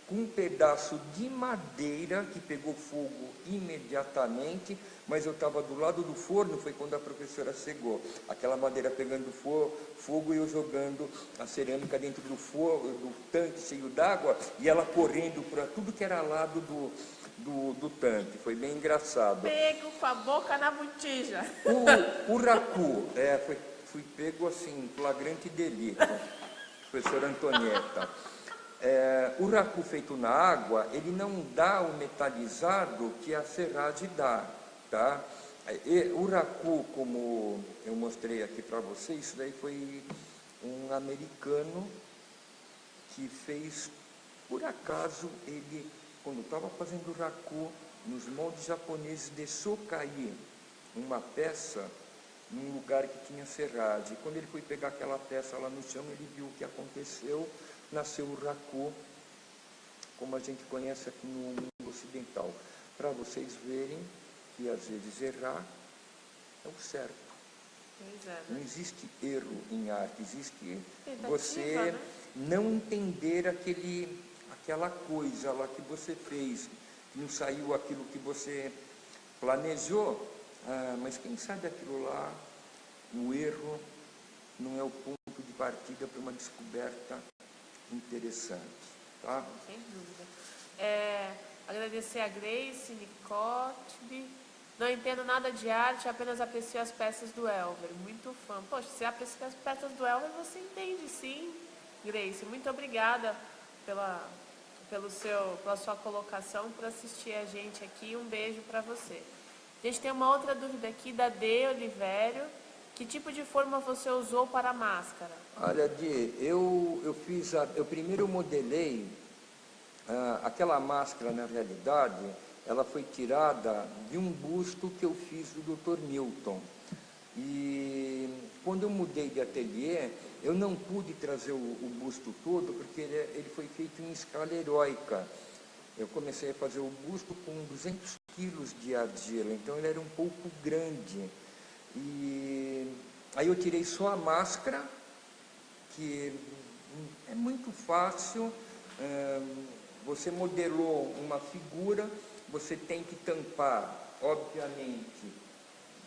com um pedaço de madeira que pegou fogo imediatamente, mas eu estava do lado do forno, foi quando a professora chegou. Aquela madeira pegando fogo e eu jogando a cerâmica dentro do tanque cheio d'água, e ela correndo para tudo que era lado do tanque. Foi bem engraçado. Pego com a boca na botija. O raku, fui pego assim, flagrante delito, professora Antonieta. O raku feito na água, ele não dá o metalizado que a serragem dá, tá? O raku, como eu mostrei aqui para vocês, isso daí foi um americano que fez, por acaso, ele, quando estava fazendo o raku, nos moldes japoneses, deixou cair uma peça num lugar que tinha serragem. Quando ele foi pegar aquela peça lá no chão, ele viu o que aconteceu, nasceu o raku, como a gente conhece aqui no mundo ocidental. Para vocês verem que às vezes errar é o certo. Não existe erro em arte, existe você não entender aquela coisa lá que você fez, não saiu aquilo que você planejou, mas quem sabe aquilo lá, o erro não é o ponto de partida para uma descoberta interessante, tá? Sem dúvida. Agradecer a Grace Nicotbe. Não entendo nada de arte, apenas aprecio as peças do Elver. Muito fã. Poxa, se aprecia as peças do Elver, você entende sim, Grace. Muito obrigada pela sua colocação, por assistir a gente aqui. Um beijo para você. A gente tem uma outra dúvida aqui da D. Olivério. Que tipo de forma você usou para a máscara? Olha, Dê, eu primeiro modelei aquela máscara, na realidade, ela foi tirada de um busto que eu fiz do Dr. Milton. E quando eu mudei de ateliê, eu não pude trazer o busto todo, porque ele foi feito em escala heróica. Eu comecei a fazer o busto com 200 quilos de argila, então ele era um pouco grande. E aí eu tirei só a máscara, que é muito fácil. Você modelou uma figura, você tem que tampar, obviamente,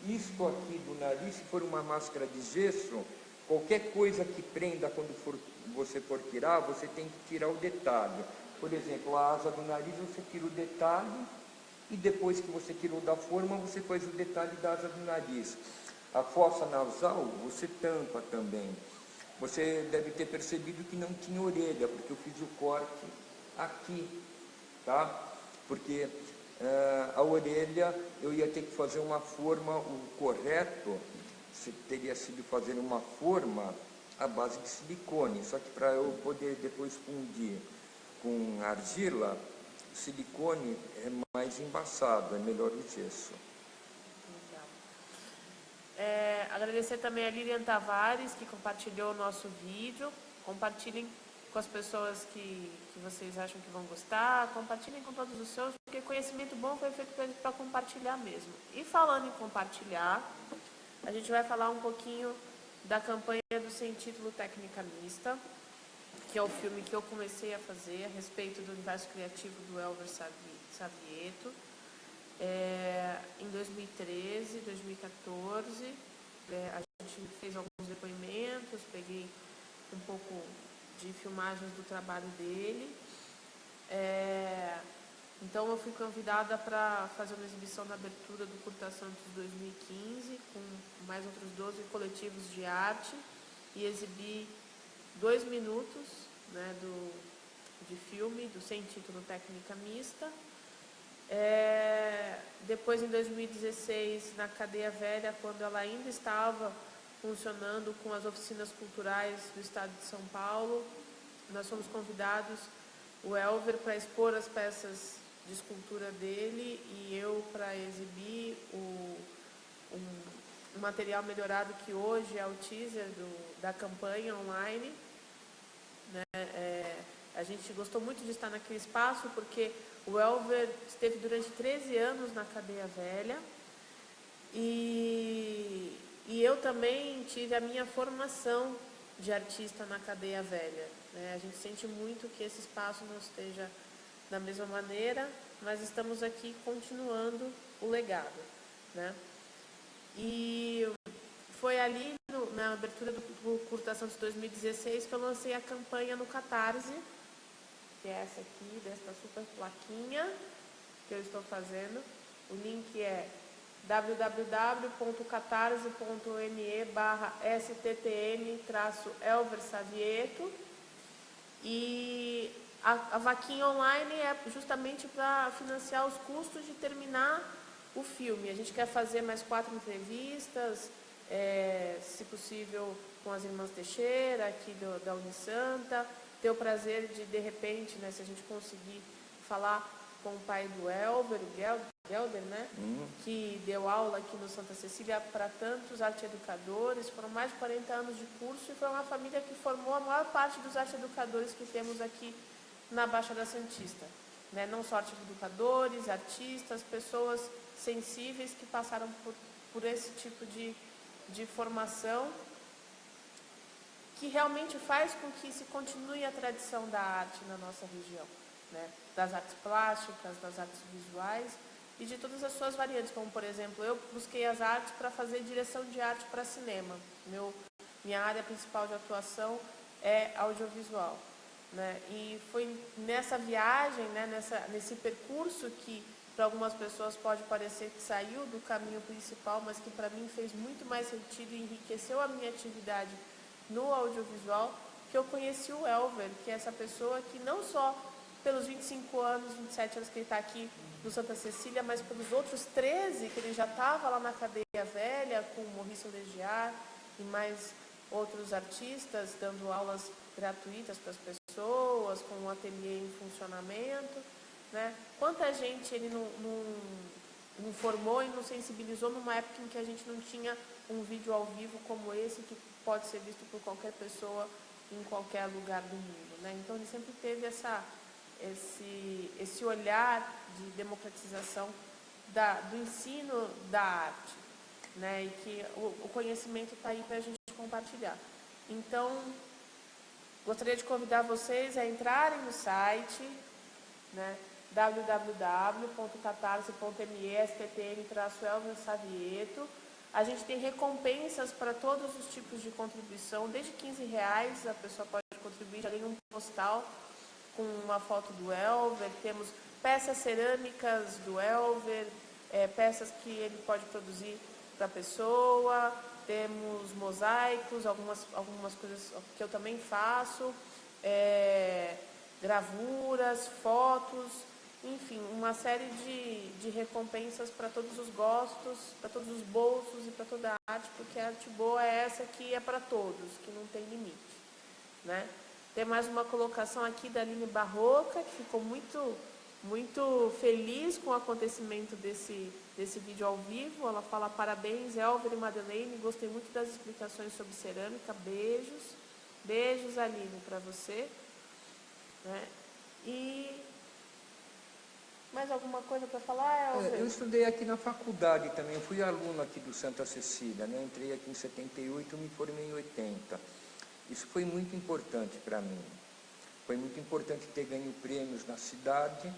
isto aqui do nariz. Se for uma máscara de gesso, qualquer coisa que prenda quando for que você for tirar, você tem que tirar o detalhe. Por exemplo, a asa do nariz, você tira o detalhe e depois que você tirou da forma, você faz o detalhe da asa do nariz. A fossa nasal, você tampa também. Você deve ter percebido que não tinha orelha, porque eu fiz o corte aqui, tá? Porque a orelha, eu ia ter que fazer uma forma, o correto teria sido fazer uma forma à base de silicone, só que para eu poder depois fundir com argila, silicone é mais embaçado, é melhor o gesso. Agradecer também a Lilian Tavares, que compartilhou o nosso vídeo. Compartilhem com as pessoas que vocês acham que vão gostar, compartilhem com todos os seus, porque conhecimento bom foi feito para compartilhar mesmo. E falando em compartilhar, a gente vai falar um pouquinho da campanha do Sem Título Técnica Mista, que é o filme que eu comecei a fazer a respeito do universo criativo do Elver Savieto. Em 2013, 2014, a gente fez alguns depoimentos, peguei um pouco de filmagens do trabalho dele. Então eu fui convidada para fazer uma exibição na abertura do Curta Santos 2015, com mais outros 12 coletivos de arte, e exibir 2 minutos, né, de filme, do Sem Título Técnica Mista. Depois, em 2016, na Cadeia Velha, quando ela ainda estava funcionando com as oficinas culturais do estado de São Paulo, nós fomos convidados, o Elver, para expor as peças de escultura dele e eu para exibir um material melhorado que hoje é o teaser da campanha online. Né? A gente gostou muito de estar naquele espaço porque o Elver esteve durante 13 anos na Cadeia Velha e eu também tive a minha formação de artista na Cadeia Velha. Né? A gente sente muito que esse espaço não esteja da mesma maneira, mas estamos aqui continuando o legado. Né? E foi ali, na abertura do Curta Santos 2016, que eu lancei a campanha no Catarse, que é essa aqui, desta super plaquinha que eu estou fazendo. O link é www.catarse.me/sttm-Elver Savieto. E a vaquinha online é justamente para financiar os custos de terminar o filme. A gente quer fazer mais 4 entrevistas, se possível com as irmãs Teixeira, aqui da Unisanta, ter o prazer de repente, né, se a gente conseguir falar com o pai do Elver, o Gelder, né, que deu aula aqui no Santa Cecília para tantos arte-educadores, foram mais de 40 anos de curso e foi uma família que formou a maior parte dos arte-educadores que temos aqui na Baixada Santista. Né? Não só arte-educadores, artistas, pessoas sensíveis que passaram por esse tipo de formação que realmente faz com que se continue a tradição da arte na nossa região, né? Das artes plásticas, das artes visuais e de todas as suas variantes, como, por exemplo, eu busquei as artes para fazer direção de arte para cinema. Minha área principal de atuação é audiovisual. Né? E foi nessa viagem, né, nesse percurso que para algumas pessoas pode parecer que saiu do caminho principal, mas que para mim fez muito mais sentido e enriqueceu a minha atividade no audiovisual, que eu conheci o Elver, que é essa pessoa que não só pelos 25 anos, 27 anos que ele está aqui no Santa Cecília, mas pelos outros 13 que ele já estava lá na Cadeia Velha, com o Maurício Legiar e mais outros artistas, dando aulas gratuitas para as pessoas, com um ateliê em funcionamento. Né? Quanta gente ele não formou e não sensibilizou numa época em que a gente não tinha um vídeo ao vivo como esse, que pode ser visto por qualquer pessoa em qualquer lugar do mundo. Né? Então, ele sempre teve esse olhar de democratização do ensino da arte, né? E que o conhecimento está aí para a gente compartilhar. Então, gostaria de convidar vocês a entrarem no site, né? www.catarse.me/sttm-Elver Savieto. A gente tem recompensas para todos os tipos de contribuição, desde R$15 a pessoa pode contribuir, já ganhei um postal com uma foto do Elver, temos peças cerâmicas do Elver, peças que ele pode produzir para a pessoa, temos mosaicos, algumas coisas que eu também faço, gravuras, fotos, enfim, uma série de recompensas para todos os gostos, para todos os bolsos e para toda a arte, porque a arte boa é essa que é para todos, que não tem limite, né? Tem mais uma colocação aqui da Aline Barroca, que ficou muito feliz com o acontecimento desse vídeo ao vivo. Ela fala: parabéns, Elver e Madeleine, gostei muito das explicações sobre cerâmica, beijos. Beijos, Aline, para você. Né? E mais alguma coisa para falar, Elver? Eu estudei aqui na faculdade também, eu fui aluno aqui do Santa Cecília, né? Entrei aqui em 78 e me formei em 80. Isso foi muito importante para mim. Foi muito importante ter ganho prêmios na cidade.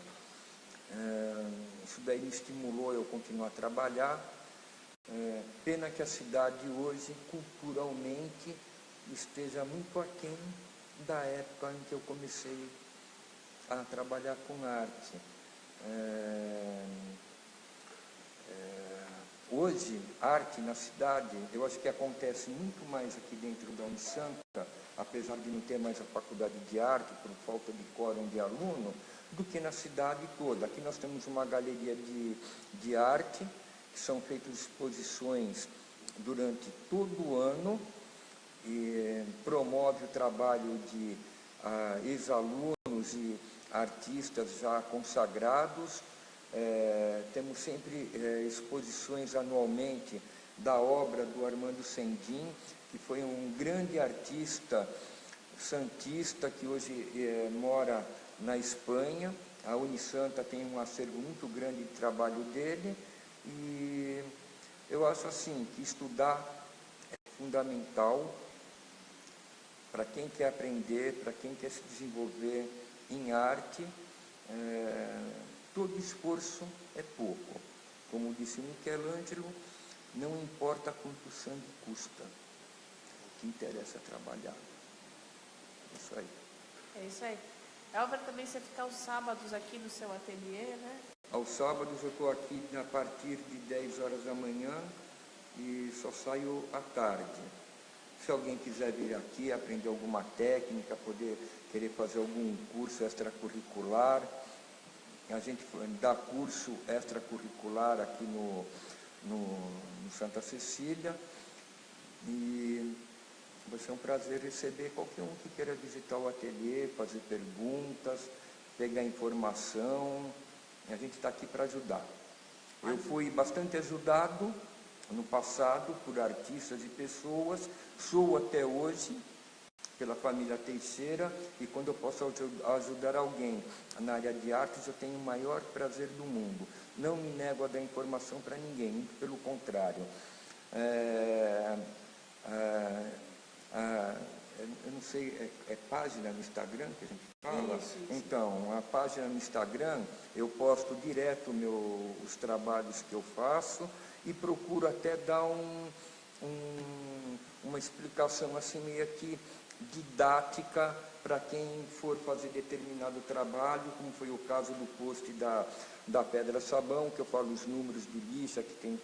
Isso daí me estimulou eu continuar a trabalhar. Pena que a cidade hoje, culturalmente, esteja muito aquém da época em que eu comecei a trabalhar com arte. Hoje, arte na cidade, eu acho que acontece muito mais aqui dentro da Unisanta, apesar de não ter mais a faculdade de arte, por falta de quórum de aluno, do que na cidade toda. Aqui nós temos uma galeria de arte, que são feitas exposições durante todo o ano, e promove o trabalho de ex-alunos e artistas já consagrados. Temos sempre exposições anualmente da obra do Armando Sendin, que foi um grande artista santista que hoje mora na Espanha. A Unisanta tem um acervo muito grande de trabalho dele, e eu acho assim que estudar é fundamental para quem quer aprender, para quem quer se desenvolver em arte. Todo esforço é pouco. Como disse Michelangelo, não importa quanto sangue custa, o que interessa é trabalhar. É isso aí. É isso aí. Elver, também você fica aos sábados aqui no seu ateliê, né? Aos sábados eu estou aqui a partir de 10 horas da manhã e só saio à tarde. Se alguém quiser vir aqui, aprender alguma técnica, querer fazer algum curso extracurricular, a gente dá curso extracurricular aqui no Santa Cecília, e vai ser um prazer receber qualquer um que queira visitar o ateliê, fazer perguntas, pegar informação. A gente está aqui para ajudar. Eu fui bastante ajudado no passado por artistas e pessoas, sou até hoje pela família Teixeira, e quando eu posso ajudar alguém na área de artes, eu tenho o maior prazer do mundo. Não me nego a dar informação para ninguém, muito pelo contrário. Eu não sei, é página no Instagram que a gente fala? Isso. Então, a página no Instagram, eu posto direto os trabalhos que eu faço e procuro até dar uma explicação assim meio que didática para quem for fazer determinado trabalho, como foi o caso do post da pedra sabão, que eu falo os números de lixa que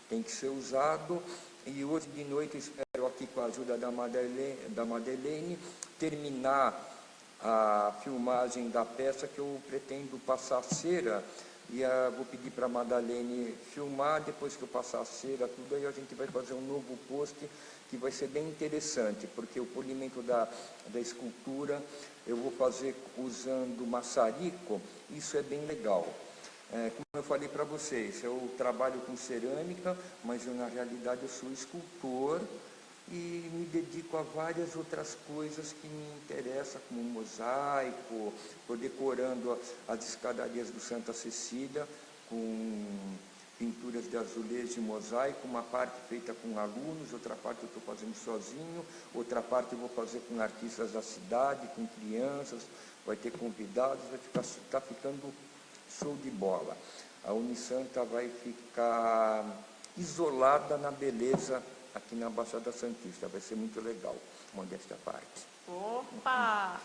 tem que ser usado. E hoje de noite eu espero aqui, com a ajuda da Madeleine, terminar a filmagem da peça, que eu pretendo passar cera, e vou pedir para a Madeleine filmar. Depois que eu passar a cera, tudo aí a gente vai fazer um novo post, que vai ser bem interessante, porque o polimento da escultura eu vou fazer usando maçarico. Isso é bem legal. Como eu falei para vocês, eu trabalho com cerâmica, mas eu, na realidade, eu sou escultor e me dedico a várias outras coisas que me interessam, como mosaico. Estou decorando as escadarias do Santa Cecília com pinturas de azulejo e mosaico, uma parte feita com alunos, outra parte eu estou fazendo sozinho, outra parte eu vou fazer com artistas da cidade, com crianças, vai ter convidados, está ficando show de bola. A Unisanta vai ficar isolada na beleza aqui na Baixada Santista, vai ser muito legal, modéstia à parte. Opa!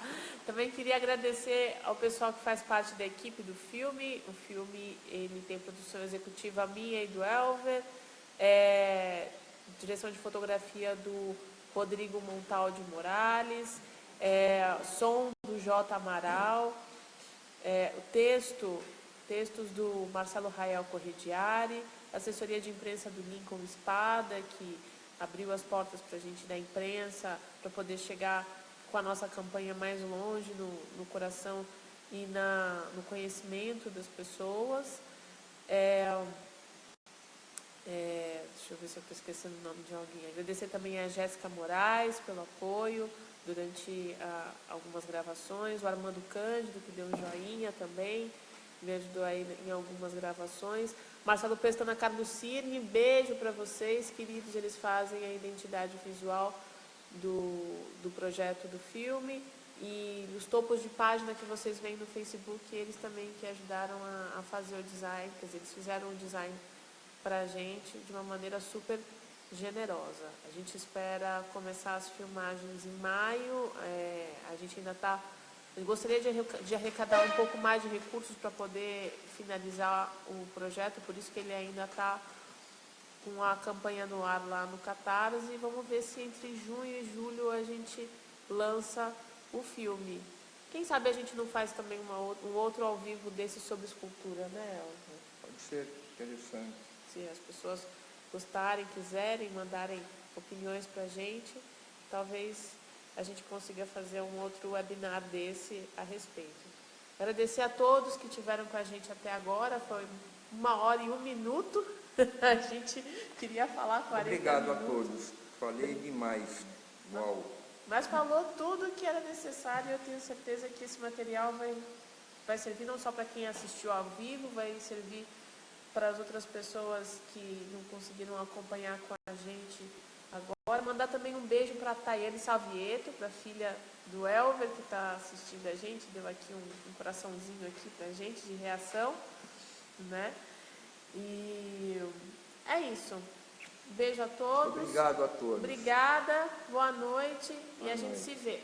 Também queria agradecer ao pessoal que faz parte da equipe do filme. O filme ele tem produção executiva minha e do Elver, direção de fotografia do Rodrigo Montal de Morales, som do J. Amaral, textos do Marcelo Rael Corrediari, assessoria de imprensa do Lincoln Espada, que abriu as portas para a gente da imprensa, para poder chegar com a nossa campanha mais longe no coração e no conhecimento das pessoas. Deixa eu ver se eu estou esquecendo o nome de alguém. Agradecer também a Jéssica Moraes pelo apoio durante algumas gravações, o Armando Cândido, que deu um joinha também, me ajudou aí em algumas gravações. Marcelo Pestana, Carlos Cirne, beijo para vocês, queridos, eles fazem a identidade visual do projeto do filme, e os topos de página que vocês veem no Facebook, eles também que ajudaram a fazer o design, quer dizer, eles fizeram o design para a gente de uma maneira super generosa. A gente espera começar as filmagens em maio, a gente ainda está... Eu gostaria de arrecadar um pouco mais de recursos para poder finalizar o projeto, por isso que ele ainda está com a campanha no ar lá no Catarse, e vamos ver se entre junho e julho a gente lança o filme. Quem sabe a gente não faz também um outro ao vivo desse sobre escultura, né, Elza? Pode ser interessante. Se as pessoas gostarem, quiserem, mandarem opiniões para a gente, talvez a gente consiga fazer um outro webinar desse a respeito. Agradecer a todos que estiveram com a gente até agora, foi 1h01 minuto, a gente queria falar 40 Obrigado minutos. a todos, falei demais. Uau. Mas falou tudo que era necessário, e eu tenho certeza que esse material vai servir não só para quem assistiu ao vivo, vai servir para as outras pessoas que não conseguiram acompanhar com a gente agora. Mandar também um beijo para a Tayane Salvieto, para a filha do Elver, que está assistindo a gente, deu aqui um coraçãozinho aqui para a gente, de reação, né? E é isso. Beijo a todos. Obrigado a todos. Obrigada, boa noite e a gente se vê.